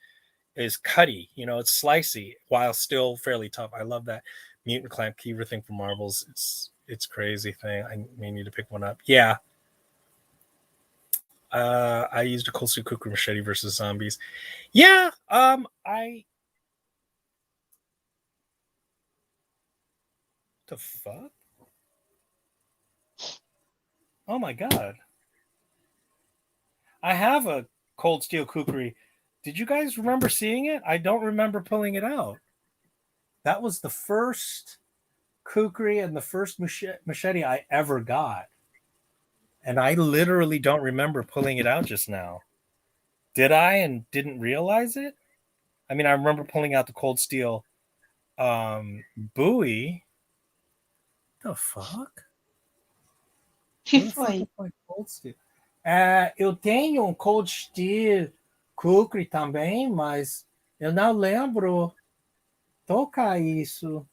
cutty. It's slicey while still fairly tough. I love that mutant clamp Cleaver thing from Marvels. It's crazy thing. I may need to pick one up. Yeah. I used a Kolsu Kukri machete versus zombies. Yeah. The fuck? Oh my god. I have a cold steel kukri Did you guys remember seeing it? I don't remember pulling it out. That was the first kukri and the first machete I ever got. And I literally don't remember pulling it out just now. Did I and didn't realize it? I mean, I remember pulling out the cold steel buoy. The fuck? Que Where the fuck is foi? my cold steel? Eu tenho um cold steel kukri também, mas eu não lembro tocar isso.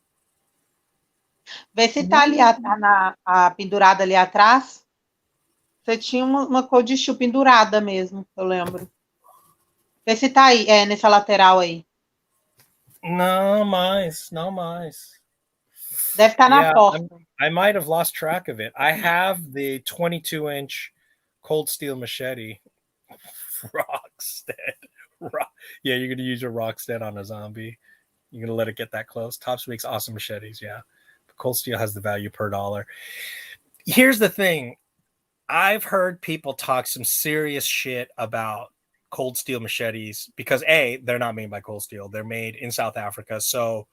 Vê se tá Não ali lembro. a pendurada ali atrás. Você tinha uma cor de chu pendurada mesmo, eu lembro. Vê se tá aí, nessa lateral aí. Não mais, não mais. Deve estar na Yeah, porta. I might have lost track of it. I have the 22-inch cold steel machete. Rockstead. Yeah, you're going to use your Rockstead on a zombie. You're going to let it get that close. Tops makes awesome machetes, yeah. But cold steel has the value per dollar. Here's the thing. I've heard people talk some serious shit about cold steel machetes because A, they're not made by Cold Steel. They're made in South Africa. So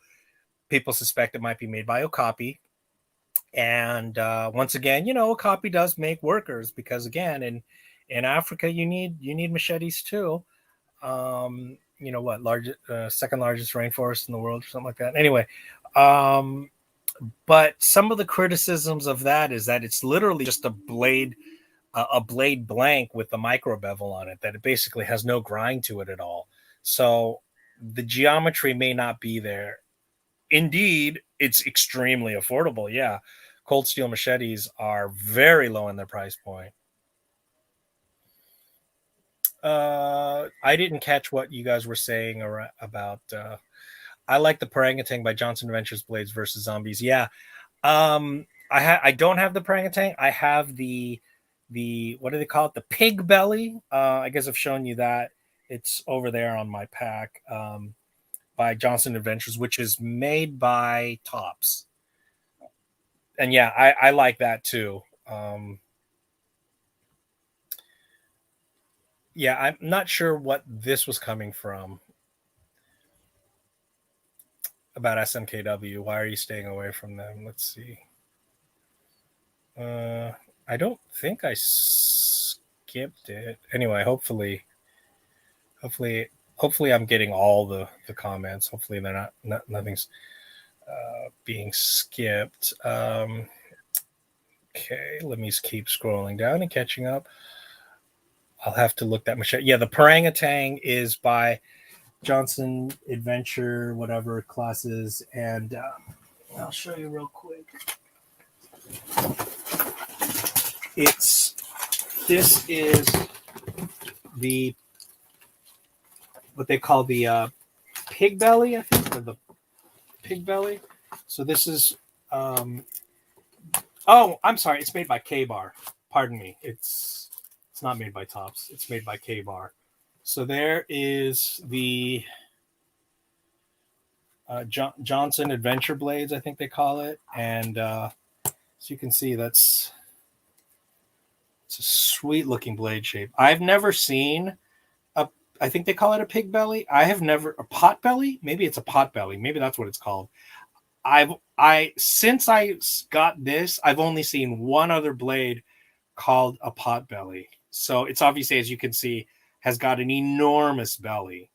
people suspect it might be made by Okapi. And once again, Okapi does make workers because again, in Africa, you need machetes too. Second largest rainforest in the world or something like that. Anyway, but some of the criticisms of that is that it's literally just a blade blank with the micro bevel on it, that it basically has no grind to it at all. So the geometry may not be there. Indeed, it's extremely affordable. Yeah. Cold steel machetes are very low in their price point. I didn't catch what you guys were saying about. I like the Orangutan by Johnson Adventures Blades versus Zombies. Yeah, I don't have the Orangutan. I have the what do they call it? The pig belly. I guess I've shown you that. It's over there on my pack by Johnson Adventures, which is made by Tops. And yeah, I like that too. Yeah, I'm not sure what this was coming from about SMKW. Why are you staying away from them? Let's see. I don't think I skipped it. Anyway, hopefully I'm getting all the comments. Hopefully they're nothing's being skipped. Okay, let me keep scrolling down and catching up. I'll have to look that much. Yeah, the Orangutan is by Johnson Adventure, whatever classes, and I'll show you real quick. This is the what they call the pig belly, I think, or the pig belly. So this is I'm sorry, it's made by K-Bar. Pardon me. It's not made by Tops. It's made by K-Bar. So there is the Johnson Adventure Blades, I think they call it. And as you can see, it's a sweet looking blade shape. I've never seen I think they call it a pig belly. I have never a pot belly. Maybe it's a pot belly. Maybe that's what it's called. Since I got this, I've only seen one other blade called a pot belly. So it's obviously, as you can see, has got an enormous belly.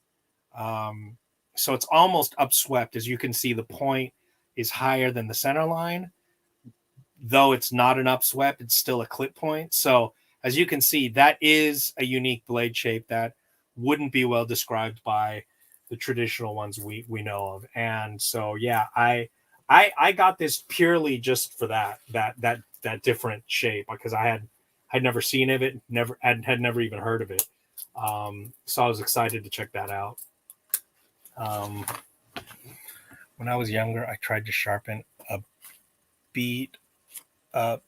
So it's almost upswept. As you can see, the point is higher than the center line. Though it's not an upswept, it's still a clip point. So as you can see, that is a unique blade shape that wouldn't be well described by the traditional ones we know of. And so, yeah, I got this purely just for that different shape because I had never seen of it, had never even heard of it. So I was excited to check that out. When I was younger, I tried to sharpen a beat up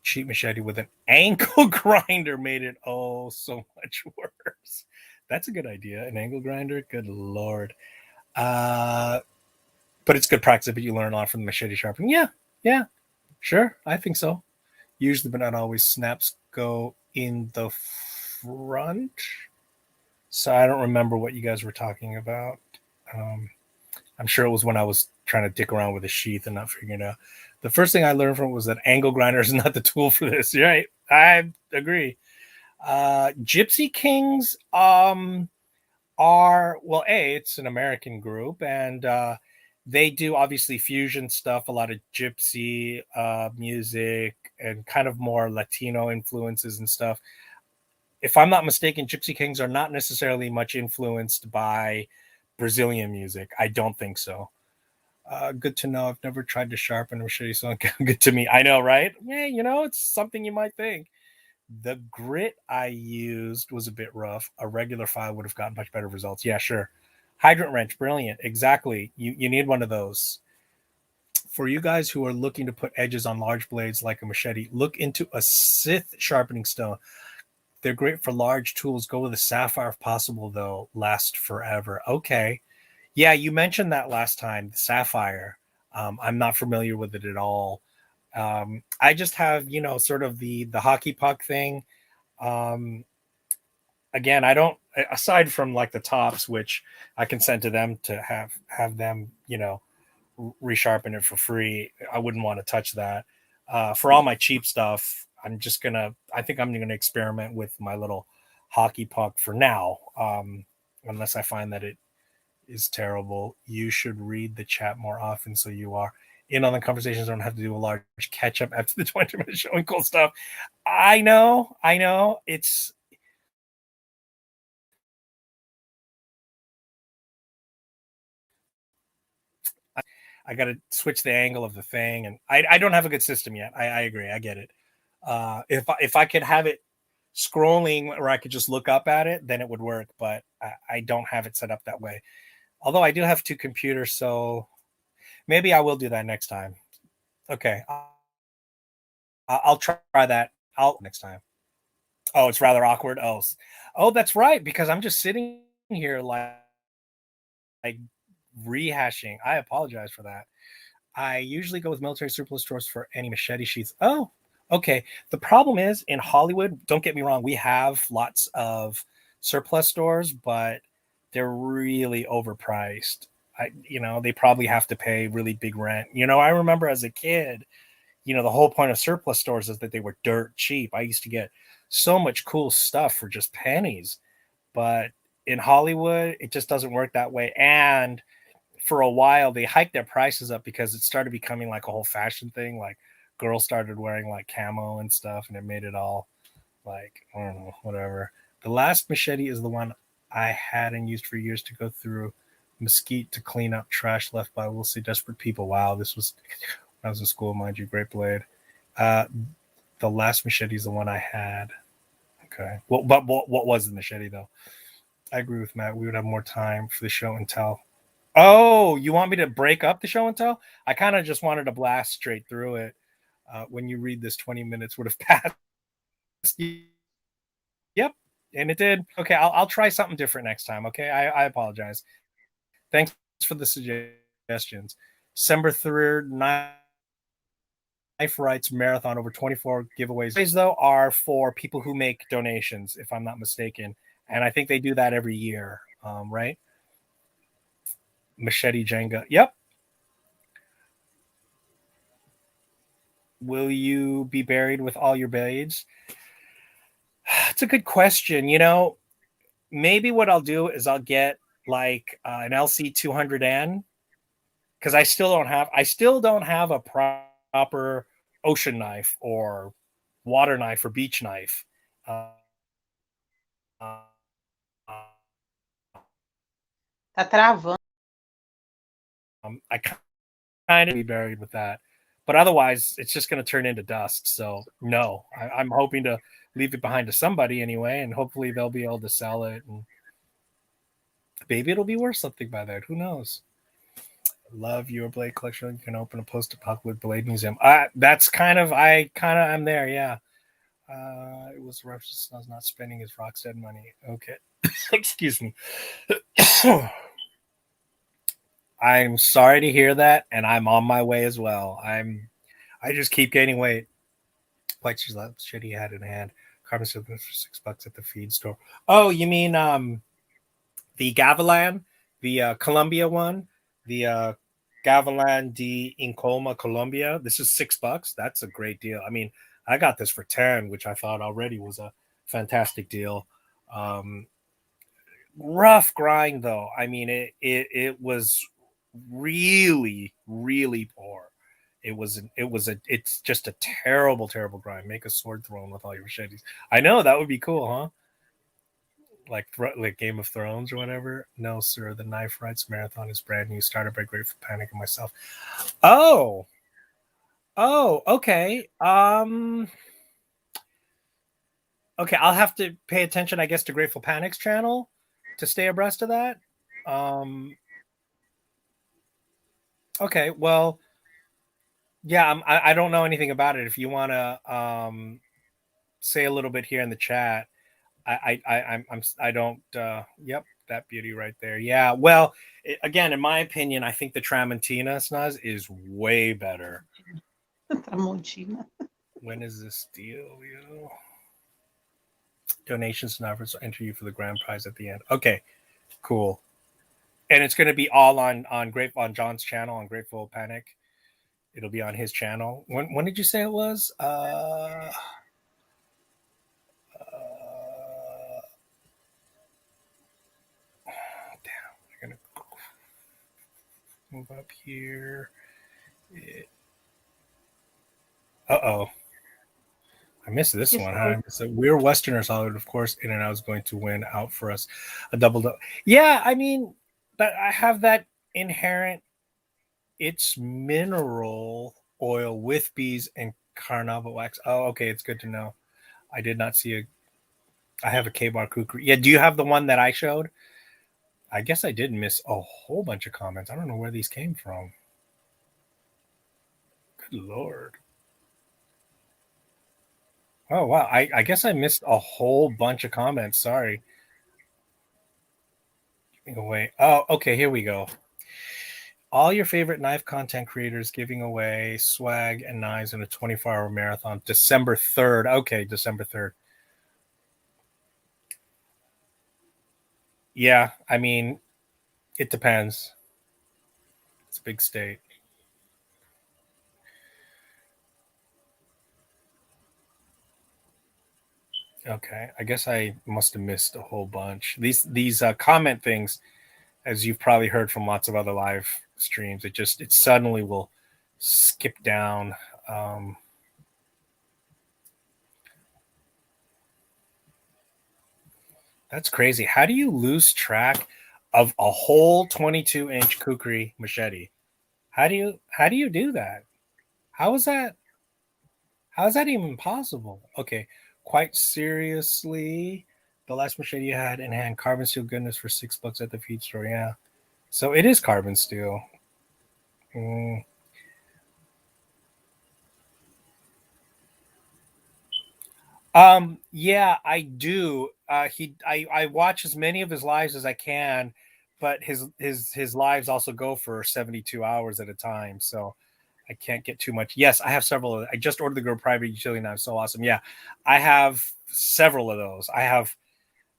cheap machete with an angle grinder, made it so much worse. That's a good idea. An angle grinder, good lord. But it's good practice, but you learn a lot from the machete sharpening. Yeah, sure, I think so. Usually, but not always. Snaps go in the front. So I don't remember what you guys were talking about. Um, I'm sure it was when I was trying to dick around with a sheath and not figuring it out. The first thing I learned from it was that angle grinder is not the tool for this. Right? I agree. Gypsy Kings are, well, it's an American group, and they do obviously fusion stuff, a lot of gypsy music, and kind of more Latino influences and stuff. If I'm not mistaken, Gypsy Kings are not necessarily much influenced by Brazilian music. I don't think so. Good to know. I've never tried to sharpen a machete, so good to me. I know, right? Yeah, it's something you might think. The grit I used was a bit rough. A regular file would have gotten much better results. Yeah, sure. Hydrant wrench, brilliant. Exactly. You need one of those. For you guys who are looking to put edges on large blades like a machete, look into a Sith sharpening stone. They're great for large tools. Go with a sapphire if possible, though. Last forever. Okay. Yeah, you mentioned that last time, the sapphire. I'm not familiar with it at all. I just have, sort of the hockey puck thing. Um, Again, I don't, aside from like the tops, which I can send to them to have them, resharpen it for free. I wouldn't want to touch that. For all my cheap stuff, I think I'm gonna experiment with my little hockey puck for now. Unless I find that it is terrible. You should read the chat more often so you are in on the conversations. I don't have to do a large catch up after the 20 minutes showing cool stuff. I know. I got to switch the angle of the thing, and I don't have a good system yet. I agree. I get it. If I could have it scrolling where I could just look up at it, then it would work. But I don't have it set up that way. Although I do have two computers, so maybe I will do that next time. Okay, I'll try that. I'll next time. Oh, it's rather awkward. Oh, that's right. Because I'm just sitting here like rehashing. I apologize for that. I usually go with military surplus stores for any machete sheaths. Oh, okay. The problem is in Hollywood, don't get me wrong, we have lots of surplus stores, but they're really overpriced. They probably have to pay really big rent. I remember as a kid, the whole point of surplus stores is that they were dirt cheap. I used to get so much cool stuff for just pennies, but in Hollywood, it just doesn't work that way. And for a while they hiked their prices up because it started becoming like a whole fashion thing. Like girls started wearing like camo and stuff, and it made it all like, I don't know, whatever. The last machete is the one I had and used for years to go through mesquite to clean up trash left by, we'll see, desperate people. Wow, this was when I was in school, mind you. Great blade. Uh, the last machete is the one I had. Okay. Well, but what was the machete though? I agree with Matt. We would have more time for the show and tell. Oh, you want me to break up the show and tell? I kind of just wanted to blast straight through it. When you read this, 20 minutes would have passed. Yep, and it did. Okay, I'll try something different next time. Okay, I apologize. Thanks for the suggestions. December 3rd, Knife Rights Marathon, over 24 giveaways. These, though, are for people who make donations, if I'm not mistaken. And I think they do that every year, right? Machete Jenga. Yep. Will you be buried with all your blades? It's a good question. Maybe what I'll do is I'll get like an LC 200N, because I still don't have a proper ocean knife or water knife or beach knife. Uh, Tá travando. I kind of be buried with that, but otherwise it's just going to turn into dust. So no, I'm hoping to leave it behind to somebody anyway, and hopefully they'll be able to sell it, and maybe it'll be worth something by then. Who knows? Love your blade collection. You can open a post-apocalyptic blade museum. I kind of am there. Yeah. It was reference. I was not spending his Rockstead money. Okay. Excuse me. I'm sorry to hear that, and I'm on my way as well. I just keep gaining weight. White shit he had in hand. Carbon silver for $6 at the feed store. Oh, you mean the Gavilan, the Colombia one, the Gavilan de Incoma Colombia. This is $6. That's a great deal. I mean, I got this for 10, which I thought already was a fantastic deal. Um, Rough grind though. I mean, it was really really poor. It's just a terrible grind. Make a sword throne with all your machetes. I know that would be cool, huh? Like Game of Thrones or whatever. No, sir. The Knife Rights Marathon is brand new. Started by Grateful Panic and myself. Oh, okay. Okay. I'll have to pay attention, I guess, to Grateful Panic's channel to stay abreast of that. Okay. Well, yeah. I don't know anything about it. If you want to say a little bit here in the chat, I don't. Yep, that beauty right there. Yeah. Well, again, in my opinion, I think the Tramontina Snaz is way better. Tramontina. When is this deal? Donations to Novers will enter you for the grand prize at the end. Okay, cool. And it's going to be all on John's channel on Grateful Panic. It'll be on his channel. When did you say it was? Damn, I'm gonna move up here. Uh-oh. I missed this one. Huh? So we're Westerners, Hollywood, of course. In and Out is going to win out for us a double. Yeah, I mean, but I have that inherent. It's mineral oil with bees and carnauba wax. Oh, okay, it's good to know. I did not see a. I have a K-bar kukri. Yeah, do you have the one that I showed? I guess I did miss a whole bunch of comments. I don't know where these came from. Good Lord. Oh, wow. I guess I missed a whole bunch of comments. Sorry. Giving away. Oh, okay. Here we go. All your favorite knife content creators giving away swag and knives in a 24-hour marathon. December 3rd. Okay, December 3rd. Yeah, I mean, it depends. It's a big state. Okay, I guess I must have missed a whole bunch. These comment things, as you've probably heard from lots of other live streams, it suddenly will skip down. That's crazy. How do you lose track of a whole 22-inch kukri machete? How do you do that? How is that even possible? Okay, quite seriously, the last machete you had in hand, carbon steel goodness for $6 at the feed store. Yeah, so it is carbon steel. Yeah, I do. I watch as many of his lives as I can, but his lives also go for 72 hours at a time, so I can't get too much. Yes, I have several. I just ordered the Grow Private Utility Knife. So awesome. Yeah, I have several of those. I have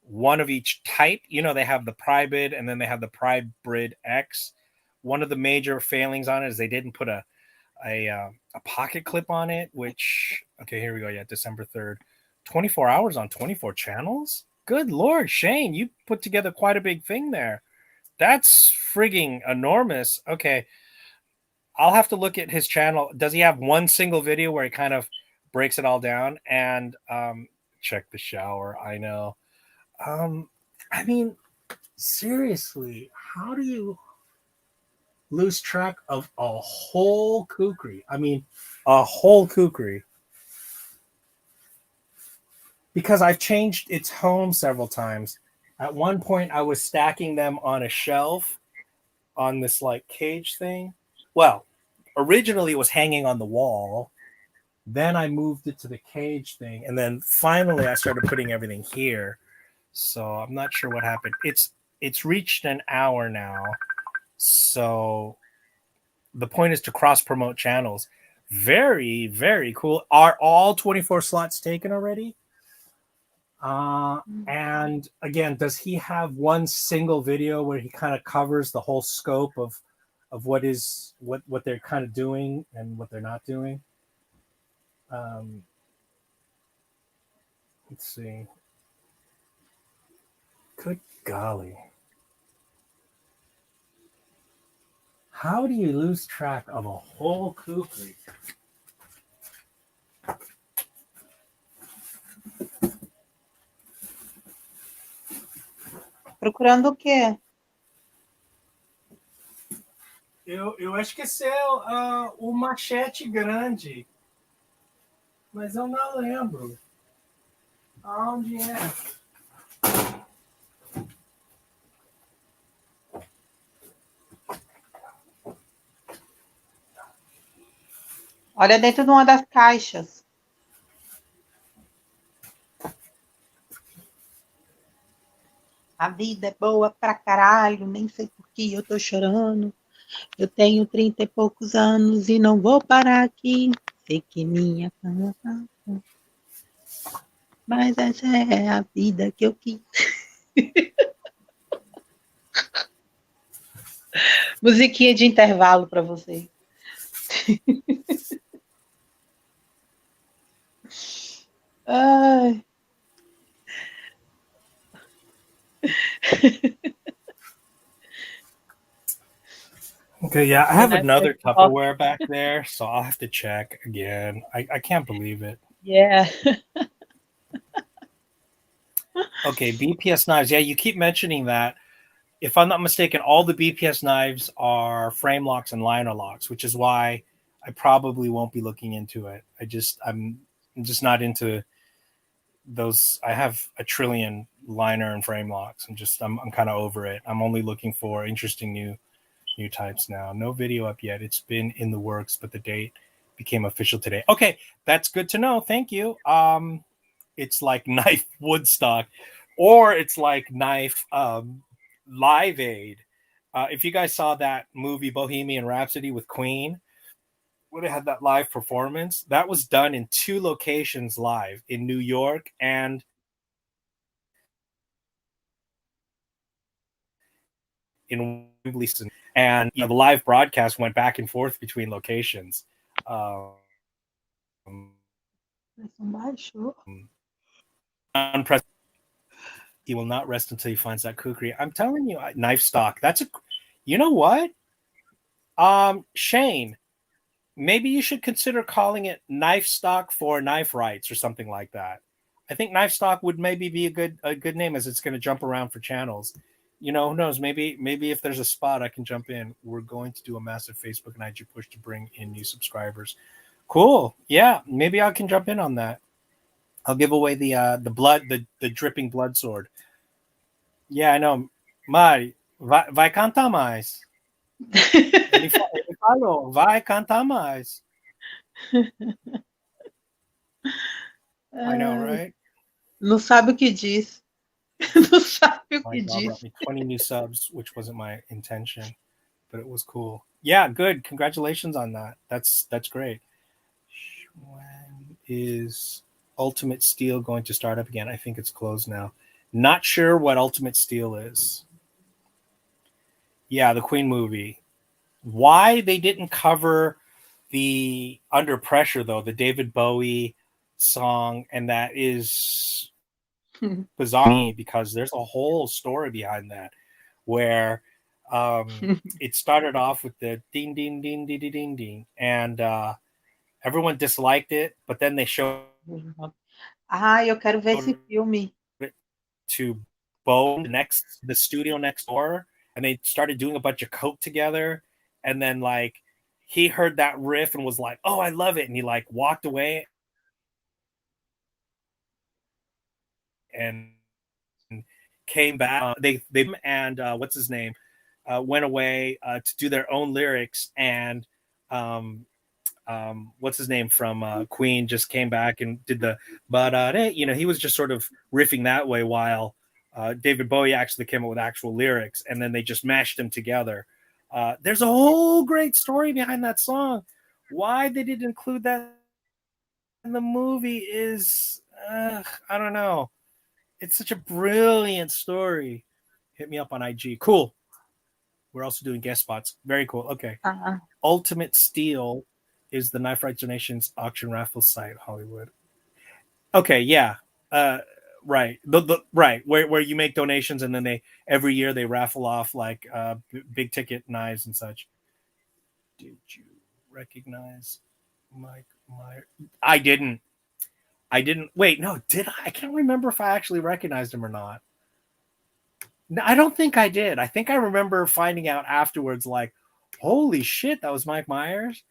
one of each type. You know, they have the Prybid and then they have the Prybrid X. One of the major failings on it is they didn't put a pocket clip on it, which, okay, here we go. Yeah, December 3rd. 24 hours on 24 channels? Good Lord, Shane, you put together quite a big thing there. That's frigging enormous. Okay, I'll have to look at his channel. Does he have one single video where he kind of breaks it all down? And check the shower. I know. I mean, seriously, how do you lose track of a whole kukri? I mean, a whole kukri. Because I've changed its home several times. At one point, I was stacking them on a shelf on this like cage thing. Well, originally it was hanging on the wall. Then I moved it to the cage thing. And then finally I started putting everything here. So I'm not sure what happened. It's reached an hour now. So the point is to cross promote channels. Very, very cool. Are all 24 slots taken already? And again, does he have one single video where he kind of covers the whole scope of what they're kind of doing and what they're not doing? Um, let's see. Good golly. How do you lose track of a whole kukri? Procurando o quê? Eu acho que esse é o machete grande, mas eu não lembro aonde é. Olha dentro de uma das caixas. A vida é boa pra caralho, nem sei por que eu tô chorando. Eu tenho 30 e poucos anos e não vou parar aqui. Sei que minha cama tá... Mas essa é a vida que eu quis. Musiquinha de intervalo pra você. Ai. Okay, yeah, I have another Tupperware back there, so I'll have to check again. I can't believe it. Yeah. Okay, BPS knives. Yeah, you keep mentioning that. If I'm not mistaken, all the BPS knives are frame locks and liner locks, which is why I probably won't be looking into it. I'm just not into those. I have a trillion liner and frame locks. I'm kind of over it. I'm only looking for interesting new types now. No video up yet. It's been in the works, but the date became official today. Okay, that's good to know. Thank you. It's like knife Woodstock, or it's like knife Live Aid. If you guys saw that movie Bohemian Rhapsody with Queen, where they had that live performance, that was done in two locations live in New York and in Wembley, and the live broadcast went back and forth between locations. He will not rest until he finds that kukri. I'm telling you, knife stock. You know what? Shane, maybe you should consider calling it knife stock for knife rights or something like that. I think knife stock would maybe be a good name, as it's going to jump around for channels. Who knows? Maybe if there's a spot I can jump in. We're going to do a massive Facebook and IG push to bring in new subscribers. Cool. Yeah, maybe I can jump in on that. I'll give away the dripping blood sword. Yeah, I know. Mari, vai cantar mais. Ele falou, vai cantar mais. I know, right? Não sabe o que diz. Não sabe o que diz. 20 new subs, which wasn't my intention, but it was cool. Yeah, good. Congratulations on that. That's great. When is Ultimate Steel going to start up again? I think it's closed now. Not sure what Ultimate Steel is. Yeah, the Queen movie. Why they didn't cover the Under Pressure, though, the David Bowie song, and that is bizarre because there's a whole story behind that where it started off with the ding, ding, ding, ding, ding, ding, ding, and everyone disliked it, but then they showed eu quero ver esse filme. To Bo the studio next door, and they started doing a bunch of coke together, and then like he heard that riff and was like, oh, I love it, and he like walked away and came back. They and what's his name went away to do their own lyrics, and what's his name from Queen just came back and did the he was just sort of riffing that way while David Bowie actually came up with actual lyrics, and then they just mashed them together. There's a whole great story behind that song. Why they didn't include that in the movie is I don't know. It's such a brilliant story. Hit me up on IG. Cool. We're also doing guest spots. Very cool. Okay. Ultimate Steel is the Knife Rights Donations auction raffle site, Hollywood. Okay, yeah. Right. Right where you make donations and then they every year they raffle off like big ticket knives and such. Did you recognize Mike Meyer? I didn't. I didn't. Wait, no, did I? I can't remember if I actually recognized him or not. No, I don't think I did. I think I remember finding out afterwards, like, holy shit, that was Mike Myers.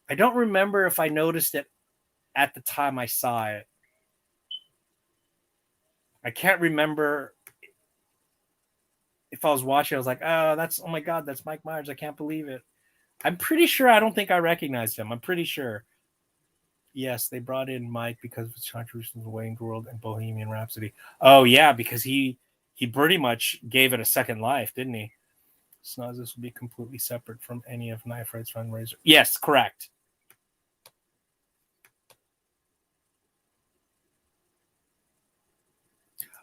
I don't remember if I noticed it at the time I saw it. I can't remember if I was watching. I was like, oh my God, that's Mike Myers. I can't believe it. I'm pretty sure I don't think I recognized him. I'm pretty sure. Yes, they brought in Mike because of his contributions to Wayne's World and Bohemian Rhapsody. Oh yeah, because he pretty much gave it a second life, didn't he? Snaz, this will be completely separate from any of Knife Rights fundraiser. Yes, correct.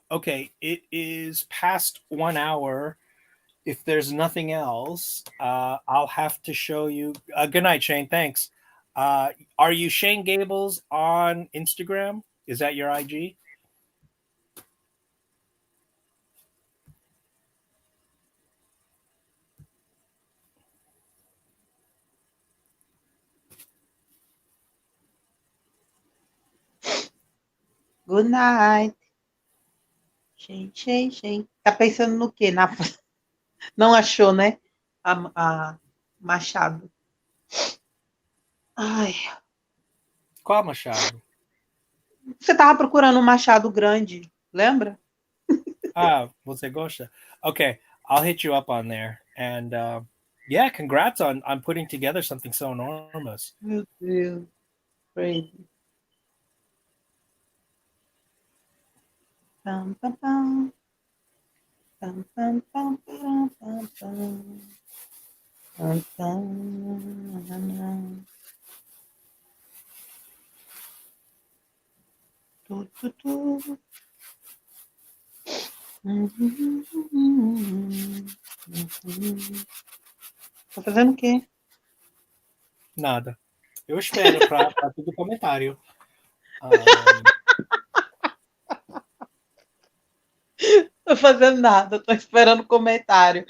Okay, it is past 1 hour. If there's nothing else, I'll have to show you. Good night, Shane. Thanks. Are you Shane Gables on Instagram? Is that your IG? Good night. Shane. Tá pensando no quê? Não achou, né? A Machado. Ai. Qual Machado? Você tava procurando um machado grande, lembra? Você gosta? Okay, I'll hit you up on there. And yeah, congrats on putting together something so enormous. Meu Deus. Crazy. Pam, pam, pam. Pam, pam, pam, pam, pam, pam. Pam, pam. Tu. Tá fazendo o quê? Nada. Eu espero para tudo comentário. Tô fazendo nada, tô esperando comentário.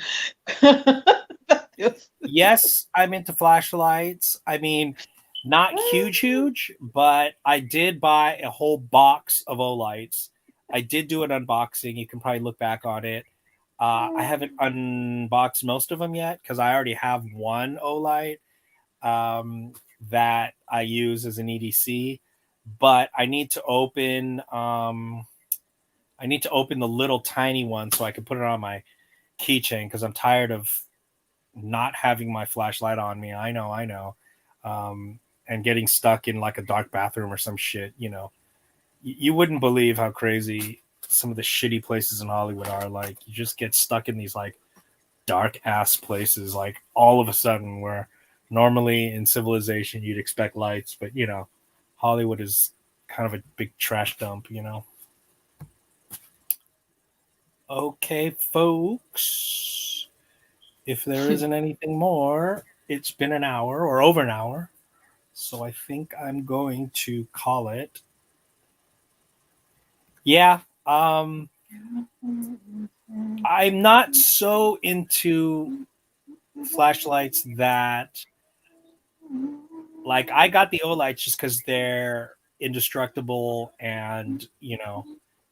Yes, I'm into flashlights. I mean, not huge, but I did buy a whole box of Olights. I did do an unboxing. You can probably look back on it. I haven't unboxed most of them yet because I already have one Olight that I use as an EDC. But I need to open the little tiny one so I can put it on my keychain because I'm tired of not having my flashlight on me. I know. And getting stuck in like a dark bathroom or some shit, you know. You wouldn't believe how crazy some of the shitty places in Hollywood are. Like, you just get stuck in these like dark ass places, like all of a sudden, where normally in civilization you'd expect lights, but you know, Hollywood is kind of a big trash dump, you know. Okay, folks. If there isn't anything more, it's been an hour or over an hour. So I think I'm going to call it. Yeah. I'm not so into flashlights that, like, I got the Olights just because they're indestructible and, you know,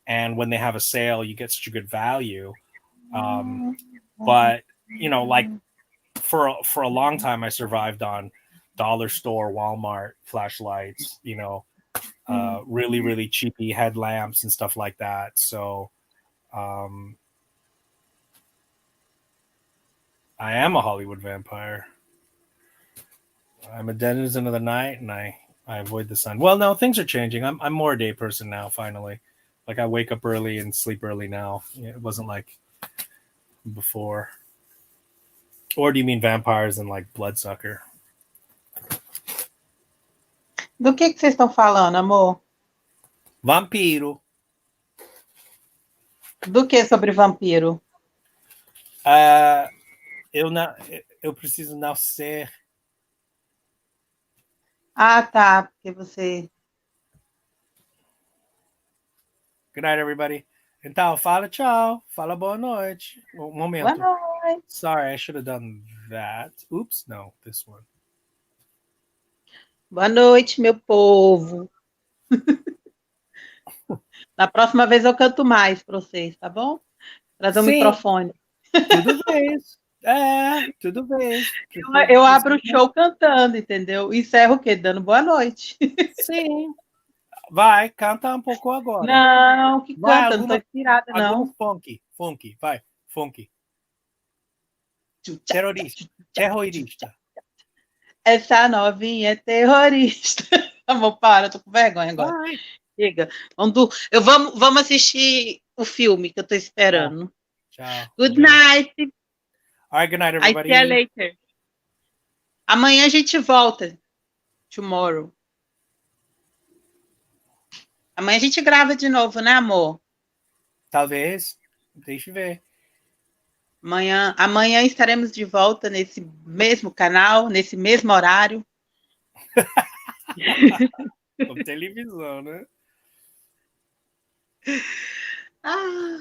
and when they have a sale, you get such a good value. But, you know, like for a long time, I survived on dollar store, Walmart flashlights, you know, really, really cheapy headlamps and stuff like that. So I am a Hollywood vampire. I'm a denizen of the night and I avoid the sun. Well, no, things are changing. I'm more a day person now, finally. Like, I wake up early and sleep early now. It wasn't like before. Or do you mean vampires and like bloodsucker? Do que vocês estão falando, amor? Vampiro. Do que sobre vampiro? Eu, eu preciso nascer. Ah, tá, porque você... Good night, everybody. Então, fala tchau. Fala boa noite. Um Boa momento. noite. Sorry, I should have done that. Oops, no, this one. Boa noite, meu povo. Na próxima vez eu canto mais para vocês, tá bom? Trazer um Sim, microfone. tudo bem. Tudo bem. Eu abro o show cantando, entendeu? Encerro o quê? Dando boa noite. Sim. Vai, canta um pouco agora. Não, que Vai, canta, não tô inspirada, algum não. funk, vai, funk. Terrorista, terrorista. Essa novinha é terrorista. Amor, para, eu tô com vergonha agora. Vai. Chega. Vamos assistir o filme que eu tô Tá, esperando. tchau. Good Beijo. night. All right, good night, I see you everybody. later. Amanhã a gente volta. Tomorrow. Amanhã a gente grava de novo, né, amor? Talvez, deixa eu ver. Amanhã estaremos de volta nesse mesmo canal, nesse mesmo horário. Televisão, né? Ah.